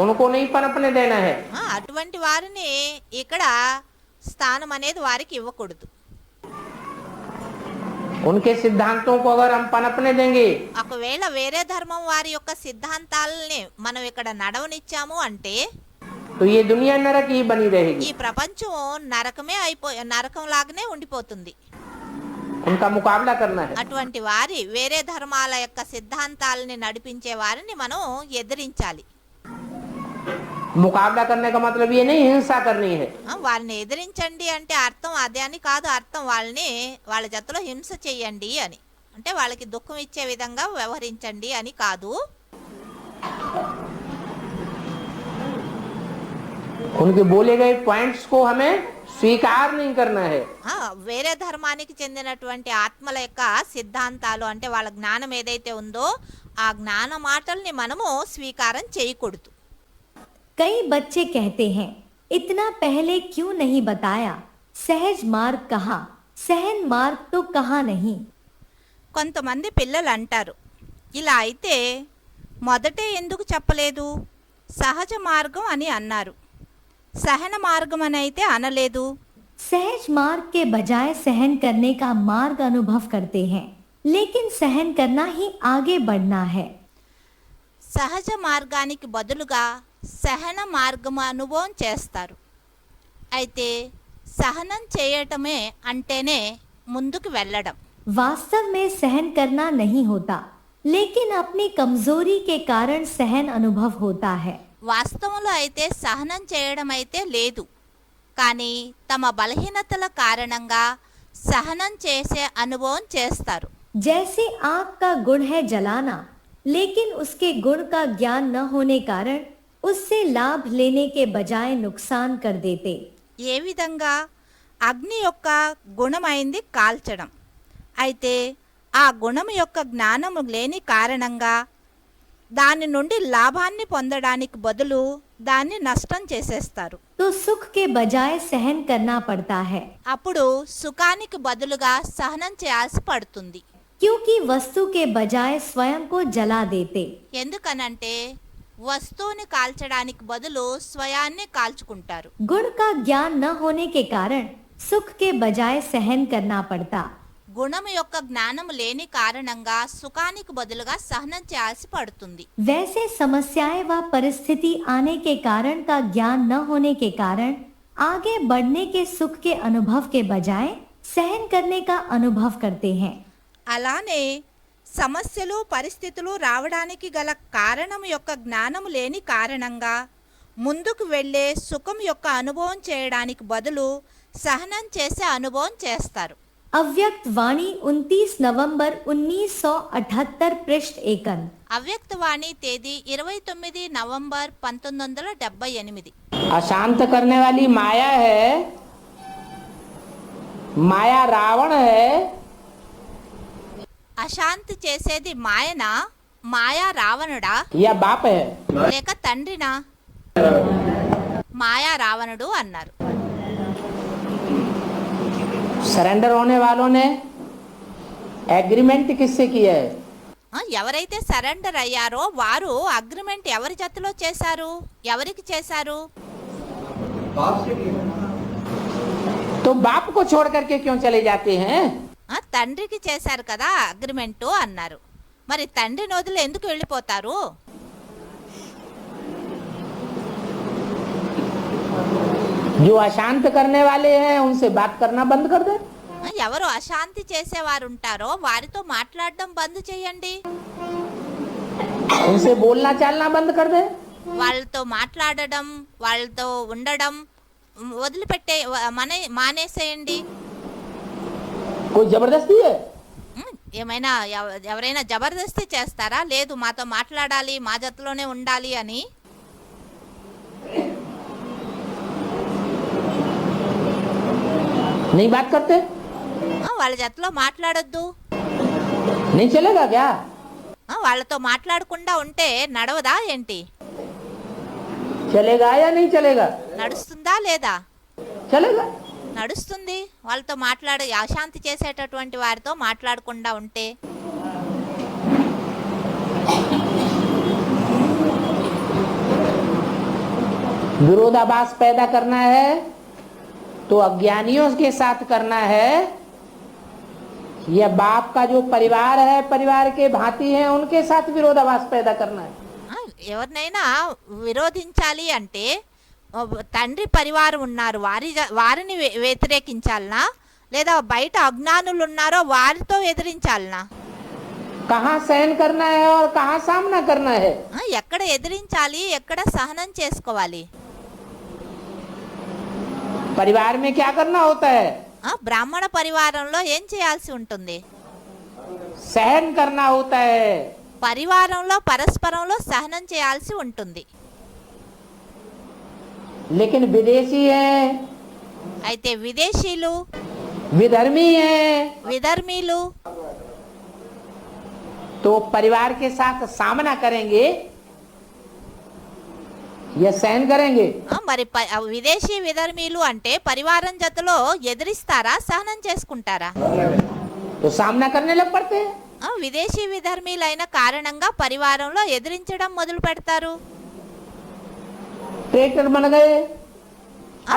उनको नहीं पनपने देना है। అటువంటి వారిని ఇక్కడ స్థానం అనేది వారికి ఇవ్వకూడదు उनके सिद्धांतों को अगर हम पनपने देंगे ఒకవేళ వేరే ధర్మం వారి యొక్క సిద్ధాంతాలని మనం ఇక్కడ నడవనిచ్చాము అంటే तो तो ये दुनिया नरक ही बनी ఈ रहेगी। ప్రపంచం నరకం లాగానే ఉండిపోతుంది। उनका मुकाबला करना है। అటువంటి వారి వేరే ధర్మాల యొక్క సిద్ధాంతాలని నడిపించే వారిని మనం ఎదిరించాలి। मुकाबला करने का मतलब ये नहीं हिंसा करनी है। వారిని ఎదిరించండి అంటే అర్థం అదే అని కాదు, అర్థం వాళ్ళ జతలో హింస చెయ్యండి అని, అంటే వాళ్ళకి దుఃఖం ఇచ్చే విధంగా వ్యవహరించండి అని కాదు। उनके बोले गए पॉइंट्स को हमें स्वीकार नहीं करना है। వేరే ధర్మానికి చెందినటువంటి ఆత్మల యొక్క సిద్ధాంతాలు అంటే వాళ్ళ జ్ఞానం ఏదైతే ఉందో ఆ జ్ఞాన మాటల్ని మనము స్వీకారం చేయకూడదు। कई बच्चे कहते हैं, इतना पहले क्यों नहीं बताया, सहज मार्ग कहा, सहन मार्ग तो कहा नहीं। కొంతమంది పిల్లలు అంటారు, ఇలా అయితే మొదటే ఎందుకు చెప్పలేదు, సహజ మార్గం అని అన్నారు, సహన మార్గం అని అయితే అనలేదు। सहज मार्ग के बजाय सहन करने का मार्ग अनुभव करते हैं, लेकिन सहन करना ही आगे बढ़ना है। సహజ మార్గానికి బదులుగా సహన మార్గం అనుభవం చేస్తారు, అయితే సహనం చేయటమే అంటేనే ముందుకు వెళ్ళడం। वास्तव में सहन करना नहीं होता, लेकिन अपनी कमजोरी के कारण सहन अनुभव होता है। వాస్తవంలో అయితే సహనం చేయడం అయితే లేదు, కానీ తమ బలహీనతల కారణంగా సహనం చేసే అనుభవం చేస్తారు। जैसे आग का गुण है जलाना, लेकिन उसके गुण का ज्ञान न होने कारण उससे लाभ लेने के बजाय नुकसान कर देते। ఏ విధంగా అగ్ని యొక్క గుణమైంది కాల్చడం, అయితే ఆ గుణం యొక్క జ్ఞానం లేని కారణంగా దాని నుండి లాభాన్ని పొందడానికి బదులు దాన్ని నష్టం చేసేస్తారు। तो सुख के बजाय सहन करना पड़ता है, అప్పుడు సుఖానికి బదులుగా సహనం చేయాల్సి పడుతుంది। क्योंकि वस्तु के बजाय स्वयं को जला देते। ఎందుకనంటే వస్తువుని కాల్చడానికి బదులు స్వయాన్ని కాల్చుకుంటారు। गुण का ज्ञान न होने के कारण सुख के बजाय सहन करना पड़ता। గుణం యొక్క జ్ఞానం లేని కారణంగా సుఖానికి బదులుగా సహనం చేయాల్సి పడుతుంది। वैसे समस्याएं व परिस्थिति आने के कारण का ज्ञान न होने के कारण आगे बढ़ने के सुख के अनुभव के बजाय सहन करने का अनुभव करते हैं। అలానే సమస్యలు పరిస్థితులు రావడానికి గల కారణం యొక్క జ్ఞానం లేని కారణంగా ముందుకు వెళ్ళే సుఖం యొక్క అనుభవం చేయడానికి బదులు సహనం చేసే అనుభవం చేస్తారు। अव्यक्त वाणी 29 नवंबर 1978 पृष्ठ 1। అవ్యక్త వాణి తేదీ 29 నవంబర్ 1978। अशांत करने वाली माया है, माया रावण है, అశాంతి చేసేది మాయనా, మాయా రావణుడా, या बाप है। లేక తండ్రినా? మాయా రావణుడు అన్నారు। सरेंडर होने वालों ने एग्रीमेंट किससे किया है? ఎవరైతే సరెండర్ అయ్యారో వారు అగ్రిమెంట్ ఎవరి జతలో చేశారు, ఎవరికి చేశారు? तो बाप को छोड़ करके क्यों चले जाते हैं? తండ్రికి చేశారు కదా అగ్రిమెంటు అన్నారు, మరి తండ్రిని వదిలి ఎందుకు వెళ్ళిపోతారు? जो अशांत करने वाले हैं उनसे बात करना बंद कर दे। ఎవరు అశాంతి చేసేవారు ఉంటారో వారితో మాట్లాడడం బంద్ చేయండి, उनसे बोलना चालना बंद कर दे। వాళ్ళతో మాట్లాడడం వాళ్ళతో ఉండడం వదిలిపెట్టే మానేసేయండి। कोई जबरदस्ती है? ఏమైనా ఎవరైనా జబర్దస్తి చేస్తారా? లేదు, మాతో మాట్లాడాలి, మా జతలోనే ఉండాలి అని। नहीं बात करते? వాళ్ళ జతలో మాట్లాడొద్దు, नहीं चलेगा क्या? వాళ్ళతో మాట్లాడకుండా ఉంటే నడవదా ఏంటి? चलेगा या नहीं चलेगा? నడుస్తుందా లేదా? चलेगा। నడుస్తుంది। వాళ్ళతో అశాంతి చేసేటటువంటి వారితో మాట్లాడకుండా ఉంటే। विरोधाभास पैदा करना है तो अज्ञानियों के साथ करना है, या बाप का जो परिवार है परिवार के भांति है उनके साथ विरोधाभास पैदा करना है। ఎవరినైనా విరోధించాలి అంటే తండ్రి పరివారం ఉన్నారు వారిని వ్యతిరేకించాలనా, లేదా బయట అజ్ఞానులు ఉన్నారో వారితో ఎదిరించాలనా? कहाँ सहन करना है और कहाँ सामना करना है? ఎక్కడ ఎదిరించాలి, ఎక్కడ సహనం చేసుకోవాలి? परिवार में क्या करना होता है? బ్రాహ్మణ పరివారంలో ఏం చేయాల్సి ఉంటుంది? सहन करना होता है। పరివారంలో పరస్పరంలో సహనం చేయాల్సి ఉంటుంది. लेकिन विदेशी है, అయితే విదేశీయులు, विधर्मी है, విధర్మీలు तो परिवार के साथ सामना करेंगे या सहन करेंगे? మరి విదేశీ విధర్మీలు అంటే పరివారం జతలో ఎదిరిస్తారా, సహనం చేసుకుంటారా? तो सामना करने लग पड़ते हैं। విదేశీ విధర్మీలైన కారణంగా పరివారంలో ఎదిరించడం మొదలు పెడతారు. ट्रैक्टर बन गए,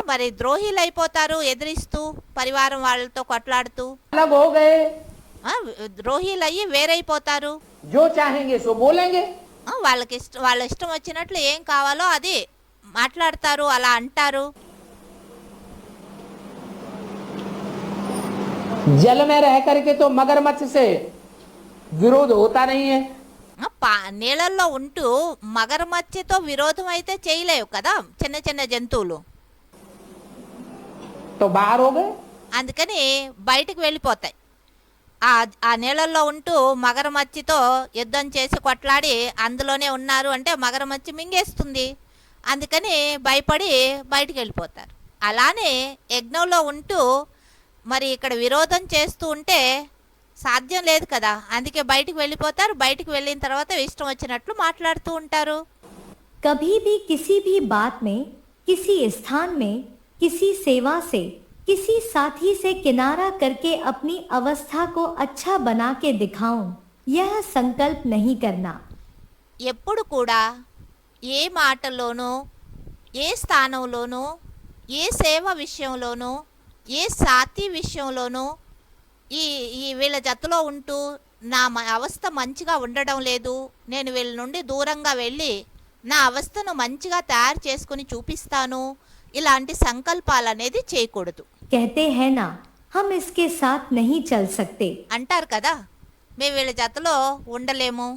మరి ద్రోహీలు అయిపోతారు, ఎదిరిస్తూ పరివారం వాళ్ళతో కొట్లాడుతూ. अलग हो गए, ద్రోహీలయ్యి వేరైపోతారు. जो चाहेंगे सो बोलेंगे। వాళ్ళ ఇష్టం వచ్చినట్లు ఏం కావాలో అది మాట్లాడతారు, అలా అంటారు. जल में रह करके तो मगरमच्छ से विरोध होता नहीं है। నీళ్ళల్లో ఉంటూ మగరమచ్చితో విరోధం అయితే చేయలేవు కదా చిన్న చిన్న జంతువులు. तो बाहर हो गए, అందుకని బయటికి వెళ్ళిపోతాయి. ఆ నీళ్ళల్లో ఉంటూ మగరమచ్చితో యుద్ధం చేసి కొట్లాడి అందులోనే ఉన్నారు అంటే మగరమచ్చి మింగేస్తుంది. అందుకని భయపడి బయటికి వెళ్ళిపోతారు. అలానే యజ్ఞంలో ఉంటూ మరి ఇక్కడ విరోధం చేస్తూ ఉంటే సాధ్యం లేదు కదా, అందుకే బయటికి వెళ్ళిపోతారు. బయటికి వెళ్ళిన తర్వాత ఇష్టం వచ్చినట్లు మాట్లాడుతూ ఉంటారు. कभी भी किसी भी बात में, किसी स्थान में, किसी सेवा से, किसी साथी से किनारा करके अपनी अवस्था को अच्छा बना के दिखाऊं, यह संकल्प नहीं करना। ఎప్పుడు కూడా ఏ మాటలోనూ, ఏ స్థానంలోనూ, ఏ సేవ విషయంలోనూ, ఏ సాతి విషయంలోనూ ఈ వీళ్ళ జతలో ఉంటూ నా అవస్థ మంచిగా ఉండడం లేదు, నేను వీళ్ళ నుండి దూరంగా వెళ్ళి నా అవస్థను మంచిగా తయారు చేసుకుని చూపిస్తాను, ఇలాంటి సంకల్పాలు అనేది చేయకూడదు. कहते हैं ना, हम इसके साथ नहीं चल सकते, అంటారు కదా, మేము వీళ్ళ జతలో ఉండలేము,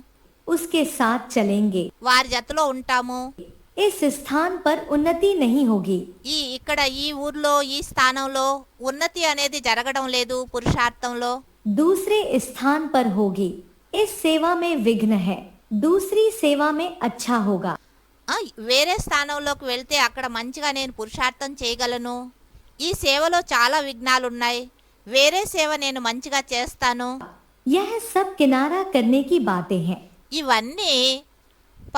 उसके साथ चलेंगे, వారి జతలో ఉంటాము. इस स्थान पर उन्नति नहीं होगी, ఇక్కడ ఈ ఊర్లో ఈ స్థానంలో ఉన్నతి అనేది జరగడం లేదు, పురుషార్థంలో दूसरे स्थान पर होगी। इस सेवा में विघ्न है, दूसरी सेवा में अच्छा होगा। వేరే స్థానంలోకి వెళ్తే అక్కడ మంచిగా నేను పురుషార్థం చేయగలను, ఈ సేవలో చాలా విఘ్నాలు ఉన్నాయి, వేరే సేవ నేను మంచిగా చేస్తాను. यह सब किनारा करने की बातें हैं। ఇవన్నీ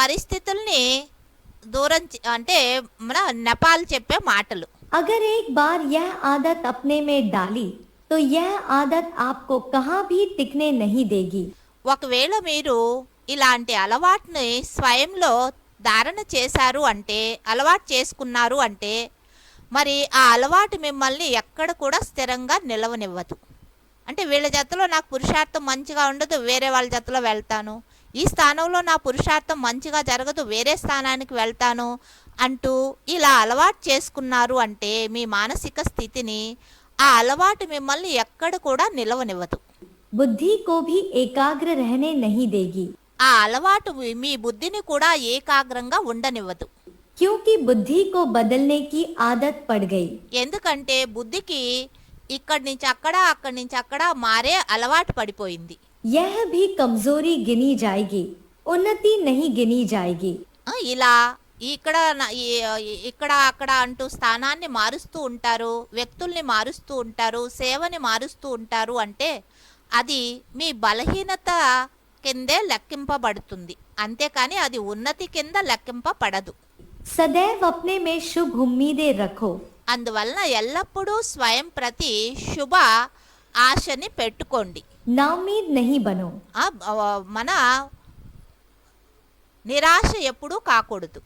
పరిస్థితుల్ని దూరం అంటే మన నెపాల్ చెప్పే మాటలు. अगर एक बार यह आदत अपने में डाली तो यह आदत आपको कहाँ भी टिकने नहीं देगी। ఒకవేళ మీరు ఇలాంటి అలవాటుని స్వయంలో ధారణ చేశారు అంటే, అలవాటు చేసుకున్నారు అంటే, మరి ఆ అలవాటు మిమ్మల్ని ఎక్కడ కూడా స్థిరంగా నిలవనివ్వదు. అంటే వీళ్ళ జతలో నాకు పురుషార్థం మంచిగా ఉండదు, వేరే వాళ్ళ జతలో వెళ్తాను, ఈ స్థానంలో నా పురుషార్థం మంచిగా జరగదు, వేరే స్థానానికి వెళ్తాను అంటూ ఇలా అలవాటు చేసుకున్నారు అంటే మీ మానసిక స్థితిని ఆ అలవాటు మిమ్మల్ని ఎక్కడ కూడా నిలవనివ్వదు. बुद्धि को भी एकाग्र रहने नहीं देगी, ఆ అలవాటు మీ బుద్ధిని కూడా ఏకాగ్రంగా ఉండనివ్వదు. क्योंकि बुद्धि को बदलने की आदत पड़ गई। ఎందుకంటే బుద్ధికి ఇక్కడి నుంచి అక్కడ, అక్కడి నుంచి అక్కడ మారే అలవాటు పడిపోయింది. यह भी कमजोरी गिनी जाएगी, उन्नति नहीं गिनी जाएगी। ఇలా ఇక్కడ అక్కడ అంటూ స్థానాన్ని మారుస్తూ ఉంటారు, వ్యక్తుల్ని మారుస్తూ ఉంటారు, సేవని మారుస్తూ ఉంటారు అంటే అది మీ బలహీనత కిందే లెక్కింపబడుతుంది, అంతేకాని అది ఉన్నతి కింద లెక్కింపబడదు. सदैव अपने में शुभ उम्मीदें रखो, అందువలన ఎల్లప్పుడూ స్వయం ప్రతి శుభ ఆశని పెట్టుకోండి. नाउमीद नहीं बनो। మన నిరాశ ఎప్పుడూ కాకూడదు.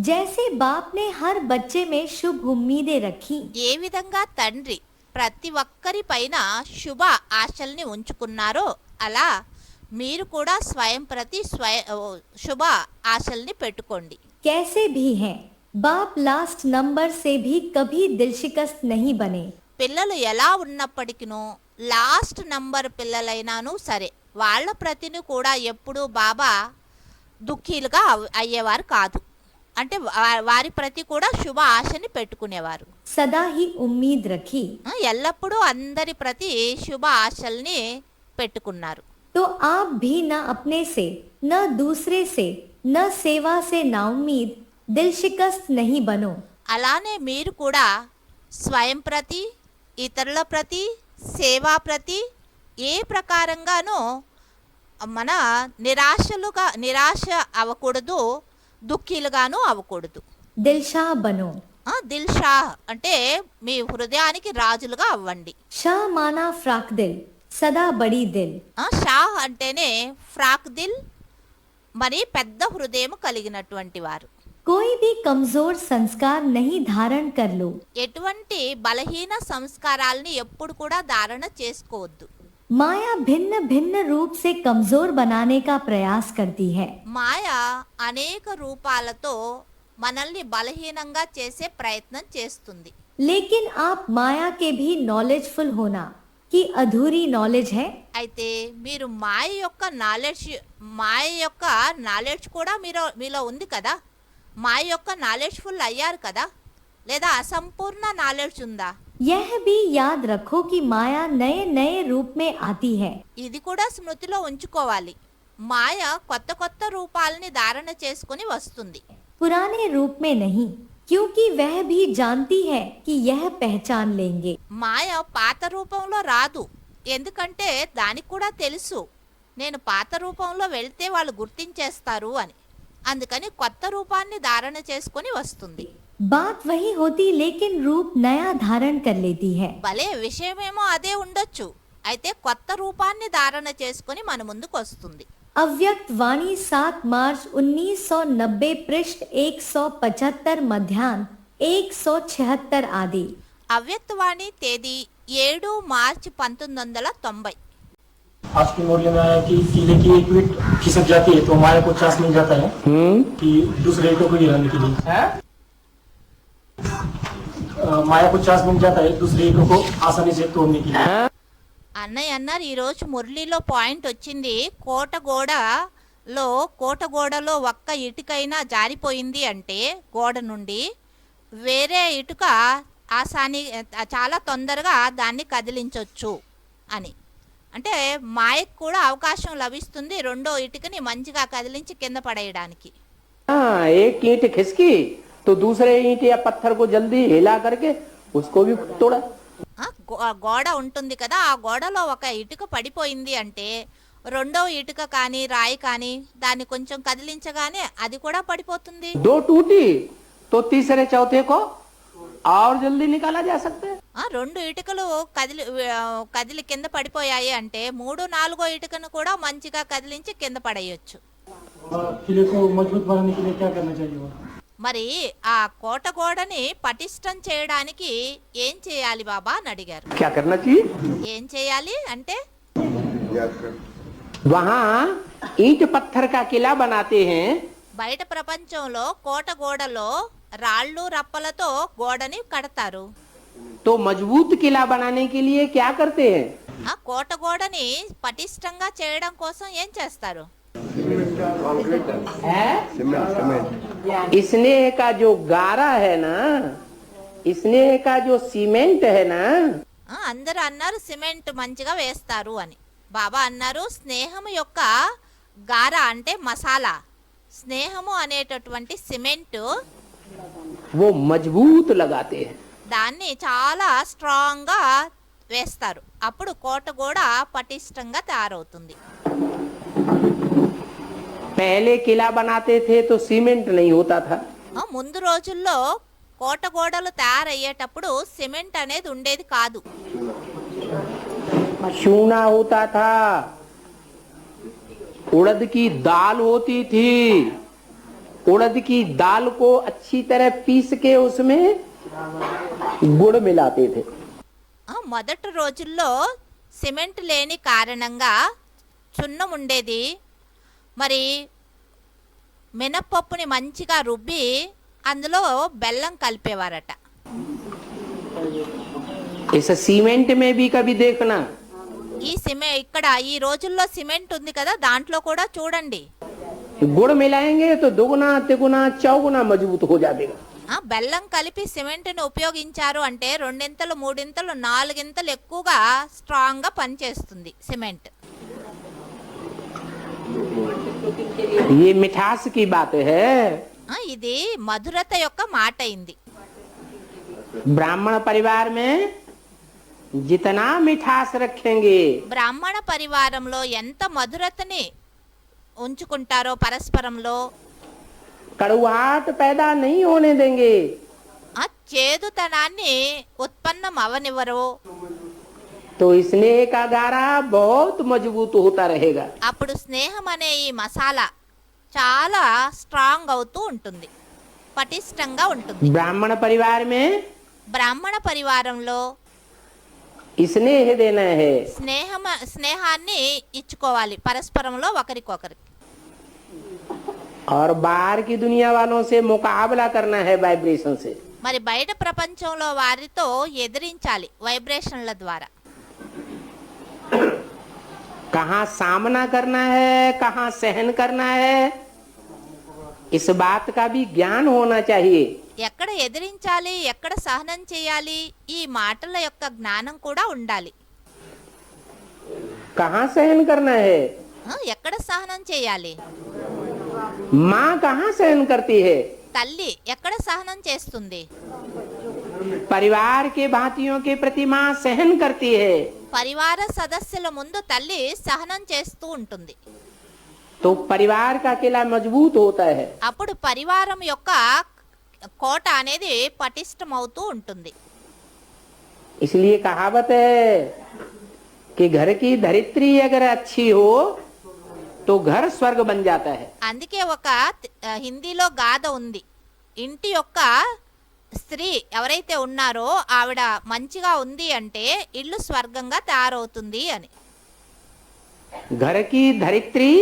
जैसे बाप ने हर बच्चे में शुभ उम्मीदें रखी, ఏ విధంగా తండ్రి ప్రతి ఒక్కరి పైన శుభ ఆశల్ని ఉంచుకున్నారో అలా మీరు కూడా స్వయం ప్రతి శుభ ఆశల్ని పెట్టుకోండి. कैसे भी हैं बाप लास्ट नंबर से भी कभी दिलशिकस्त नहीं बने। పిల్లలు ఎలా ఉన్నప్పటికినూ లాస్ట్ నంబర్ పిల్లలైనాను సరే వాళ్ళ ప్రతిని కూడా ఎప్పుడూ బాబా దుఃఖీలుగా అయ్యేవారు కాదు. అంటే వారి ప్రతి కూడా శుభ ఆశని పెట్టుకునేవారు. सदा ही उम्मीद रखी। ఎల్లప్పుడూ అందరి ప్రతి శుభ ఆశల్ని పెట్టుకున్నారు. तो आप भी न अपने से न दूसरे से न सेवा से नाउम्मीद दिलशिकस्त नहीं बनो। అలానే మీరు కూడా స్వయం ప్రతి, ఇతరుల ప్రతి, సేవా ప్రతి ఏ ప్రకారంగానూ మన నిరాశ అవ్వకూడదు, దుఃఖీలుగాను అవ్వకూడదు. दिलशाह बनो। దిల్ షాహ్ అంటే మీ హృదయానికి రాజులుగా అవ్వండి. शाह माना फ्राक दिल, सदा बड़ी दिल। షాహ్ అంటేనే ఫ్రాక్ దిల్, మరి పెద్ద హృదయం కలిగినటువంటి వారు. कोई भी कमजोर संस्कार नहीं धारण कर लो। ఎటువంటి బలహీన సంస్కారాల్ని ఎప్పుడు కూడా ధారణ చేసుకోవద్దు. माया भिन्न भिन्न रूप से कमजोर बनाने का प्रयास करती है। మాయ అనేక రూపాలతో మనల్ని బలహీనంగా చేసే ప్రయత్నం చేస్తుంది. लेकिन आप माया के भी नॉलेजफुल होना कि अधूरी नॉलेज है। అయితే మీరు మాయ యొక్క నాలెడ్జ్ కూడా మీలో ఉంది కదా. మాయ యొక్క నాలెడ్జ్ఫుల్ అయ్యారు కదా, లేదా అసంపూర్ణ నాలెడ్జ్ ఉందా? यह भी याद रखो कि माया नए नए रूप में आती है। ఇది కూడా స్మృతిలో ఉంచుకోవాలి. మాయ కొత్త కొత్త రూపాలని ధారణ చేసుకుని వస్తుంది, पुराने रूप में नहीं, क्योंकि वह भी जानती है कि यह पहचान लेंगे। మాయ పాత రూపంలో రాదు, ఎందుకంటే దానికి కూడా తెలుసు నేను పాత రూపంలో వెళ్తే వాళ్ళు గుర్తించేస్తారు అని. అందుకని కొత్త రూపాన్ని ధారణ చేసుకొని వస్తుంది. बात वही होती लेकिन रूप नया धारण कर लेती है। భలే విషయమేమో అదే ఉండొచ్చు, అయితే కొత్త రూపాన్ని ధారణ చేసుకొని మన ముందుకు వస్తుంది. अव्यक्त वाणी 7 मार्च 1990 पृष्ठ 175 मध्याह्न 176 आदि। అవ్యక్తవాణి తేదీ 7 మార్చి 1990. आज की मुरली में आया कि केले की एक ईंट खिसक जाती है तो माया को चांस मिल जाता है कि दूसरे ईंटों को गिराने के लिए। माया को चांस मिल जाता है दूसरे ईंटों को आसानी से तोड़ने के लिए। అన్నయ్య అన్నారు ఈరోజు మురళిలో పాయింట్ వచ్చింది, కోటగోడలో ఒక్క ఇటుకైనా జారిపోయింది అంటే గోడ నుండి వేరే ఇటుక చాలా తొందరగా దాన్ని కదిలించవచ్చు అని. అంటే మాయకు కూడా అవకాశం లభిస్తుంది రెండో ఇటుకని మంచిగా కదిలించి కింద పడేయడానికి. एक ईंट खिसकी तो दूसरे ईंट या पत्थर को जल्दी हिला करके उसको भी तोड़ा। గోడ ఉంటుంది కదా, ఆ గోడలో ఒక ఇటుక పడిపోయింది అంటే రెండో ఇటుక కానీ రాయి కానీ దాన్ని కొంచెం కదిలించగానే అది కూడా పడిపోతుంది. दो टूटी तो तीसरे चौथे को और जल्दी निकाला जा सकता है। రెండు ఇటుకలు కదిలి కింద పడిపోయాయి అంటే 3, 4 ఇటుకను కూడా మంచిగా కదిలించి కింద పడేయొచ్చు. किले को मजबूत बनाने के लिए क्या करना चाहिए? మరి ఆ కోటగోడని పటిష్టం చేయడానికి ఏం చేయాలి బాబా అని అడిగారు. क्या करना चाहिए? ఏం చేయాలి అంటే वहाँ ईंट पत्थर का किला बनाते हैं బయట ప్రపంచంలో కోటగోడలో రాళ్ళు రప్పలతో గోడని కడతారు. तो मजबूत किला बनाने के लिए क्या करते हैं? ఆ కోటగోడని పటిష్టంగా చేయడం కోసం ఏం చేస్తారు? स्नेह का जो गारा है ना, स्नेह का जो सीमेंट है ना, అందరూ అన్నారు సిమెంట్ మంచిగా వేస్తారు అని. బాబా అన్నారు స్నేహము యొక్క గార అంటే మసాలా, స్నేహము అనేటటువంటి సిమెంట్ वो मजबूत लगाते हैं। దాన్ని చాలా స్ట్రాంగ్ గా వేస్తారు, అప్పుడు కోటగోడ పటిష్టంగా తయారవుతుంది. पहले किला बनाते थे तो सीमेंट नहीं होता था। ముందు రోజుల్లో కోటగోడలు తయారయ్యేటప్పుడు సిమెంట్ అనేది ఉండేది కాదు, चूना होता था, उड़द की दाल होती थी, उड़द की दाल को अच्छी तरह पीस के उसमें गुड़ मिलाते थे। మొదటి రోజుల్లో సిమెంట్ లేని కారణంగా చున్నం ఉండేది, మరి మినప్పప్పుని మంచిగా రుబ్బి అందులో బెల్లం కలిపేవారట. इस सीमेंट में भी कभी देखना, ఇక్కడ ఈ రోజుల్లో సిమెంట్ ఉంది కదా, దాంట్లో కూడా చూడండి गुड़ मिलाएंगे तो दुगुना तिगुना चौगुना मजबूत हो जाएगा. బెల్లం కలిపి సిమెంట్ని ఉపయోగించారు అంటే రెండింతలు మూడింతలు నాలుగింతలు ఎక్కువగా స్ట్రాంగ్ గా పనిచేస్తుంది సిమెంట్. ये मिठास की बात है. ఇది మధురత యొక్క మాట అయింది. ब्राह्मण परिवार में जितना मिठास रखेंगे, బ్రాహ్మణ పరివారంలో ఎంత మధురతని ఉంచుకుంటారో పరస్పరంలో, कड़ुआहट पैदा नहीं होने देंगे, ఆ చేదుతనాన్ని ఉత్పన్నం అవనివ్వరు. तो स्नेह का गारा बहुत मजबूत होता रहेगा. అప్పుడు స్నేహం అనే ఈ మసాలా చాలా స్ట్రాంగ్ అవుతూ ఉంటుంది, పటిష్టంగా ఉంటుంది. ब्राह्मण परिवार में బ్రాహ్మణ పరివారంలో स्नेह देना है, స్నేహాన్ని ఇచ్చుకోవాలి పరస్పరంలో ఒకరికొకరికి. और बाहर की दुनिया वालों से मुकाबला करना है वाइब्रेशन से. మరి బయట ప్రపంచంలో వారితో ఎదిరించాలి వైబ్రేషన్ల ద్వారా. कहाँ सामना करना है, कहाँ सहन करना है, इस बात का भी ज्ञान होना चाहिए. ఎక్కడ ఎదిరించాలి, ఎక్కడ సహనం చేయాలి, ఈ మాటల యొక్క జ్ఞానం కూడా ఉండాలి. कहाँ सहन करना है, ఎక్కడ సహనం చేయాలి, माँ कहाँ सहन करती है, తల్లి ఎక్కడ సహనం చేస్తుంది, परिवार के भांतियों के प्रति माँ सहन करती है, పరివార సదస్సుల ముందు తల్లి సహనం చేస్తూ ఉంటుంది. तो परिवार का किला मजबूत होता है. అప్పుడు పరివారం యొక్క కోట అనేది పటిష్టమవుతూ ఉంటుంది. इसलिए कहावत है कि घर की धरित्री अगर अच्छी हो तो घर स्वर्ग बन जाता है. అందుకే ఒక హిందీలో గాథ ఉంది, ఇంటి యొక్క స్త్రీ ఎవరైతే ఉన్నారో ఆవిడ మంచిగా ఉంది అంటే ఇల్లు స్వర్గంగా తయారవుతుంది అని. घर की धरित्री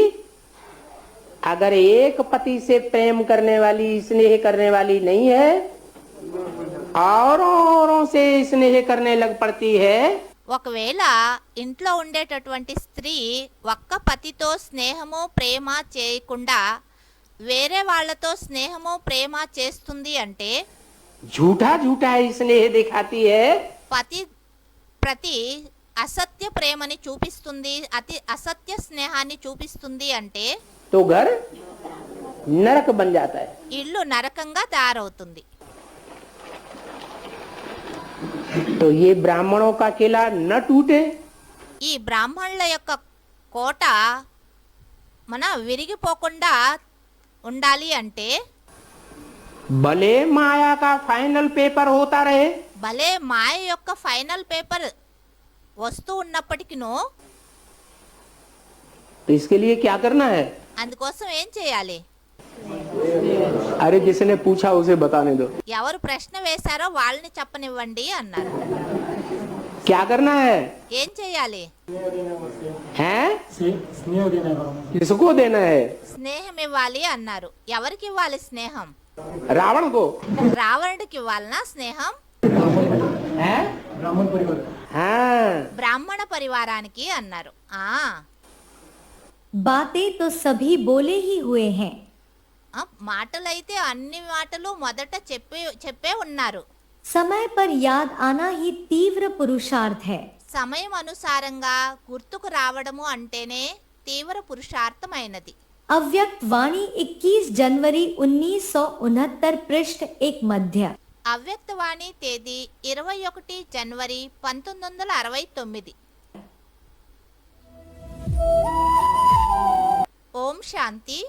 अगर एक पति से प्रेम करने वाली, स्नेह करने वाली नहीं है, औरों से स्नेह करने लग पड़ती है, ఒకవేళ ఇంట్లో ఉండేటటువంటి స్త్రీ ఒక్క పతితో స్నేహము ప్రేమ చేయకుండా వేరే వాళ్ళతో స్నేహము ప్రేమ చేస్తుంది అంటే, झूठा झूठा स्नेह दिखाती है, ప్రతి అసత్య ప్రేమని చూపిస్తుంది, అసత్య స్నేహాన్ని చూపిస్తుంది అంటే तो घर नरक बन जाता है. ఇల్లు నరకంగా తయారవుతుంది. तो ये ब्राह्मणों का किला न टूटे, ఈ బ్రాహ్మణుల యొక్క కోట మన విరిగిపోకుండా ఉండాలి అంటే भले माया का फाइनल पेपर होता रहे, భలే మాయ యొక్క ఫైనల్ పేపర్ వస్తూ ఉన్నప్పటికీను तो इसके लिए क्या करना है? అందుకోసం ఏం చేయాలి, अरे जिसने पूछा उसे बताने दो. ఎవరు ప్రశ్న వేశారో వాళ్ళని చెప్పనివ్వండి అన్నారు. क्या करना है? ఏం చేయాలి, हैं? स्नेह देना है. किसको देना है? స్నేహం ఇవ్వాలి అన్నారు. ఎవరికి ఇవ్వాలి స్నేహం, रावण को? రావణుడికి ఇవ్వాలనా స్నేహం, हैं? ब्राह्मण परिवार. हाँ. బ్రాహ్మణ పరివారానికి అన్నారు. बातें तो सभी बोले ही हुए हैं, మాటలైతే అన్ని మాటలు మొదట చెప్పే ఉన్నారు. समय पर याद आना ही तीव्र पुरुषार्थ है. సమయం అనుసారంగా గుర్తుకు రావడము అంటేనే తీవ్ర పురుషార్థమైనది. अव्यक्त वाणी 21 जनवरी 1969 पृष्ठ एक मध्य. అవ్యక్తవాణి తేదీ 21 జనవరి 1969. ఓం శాంతి.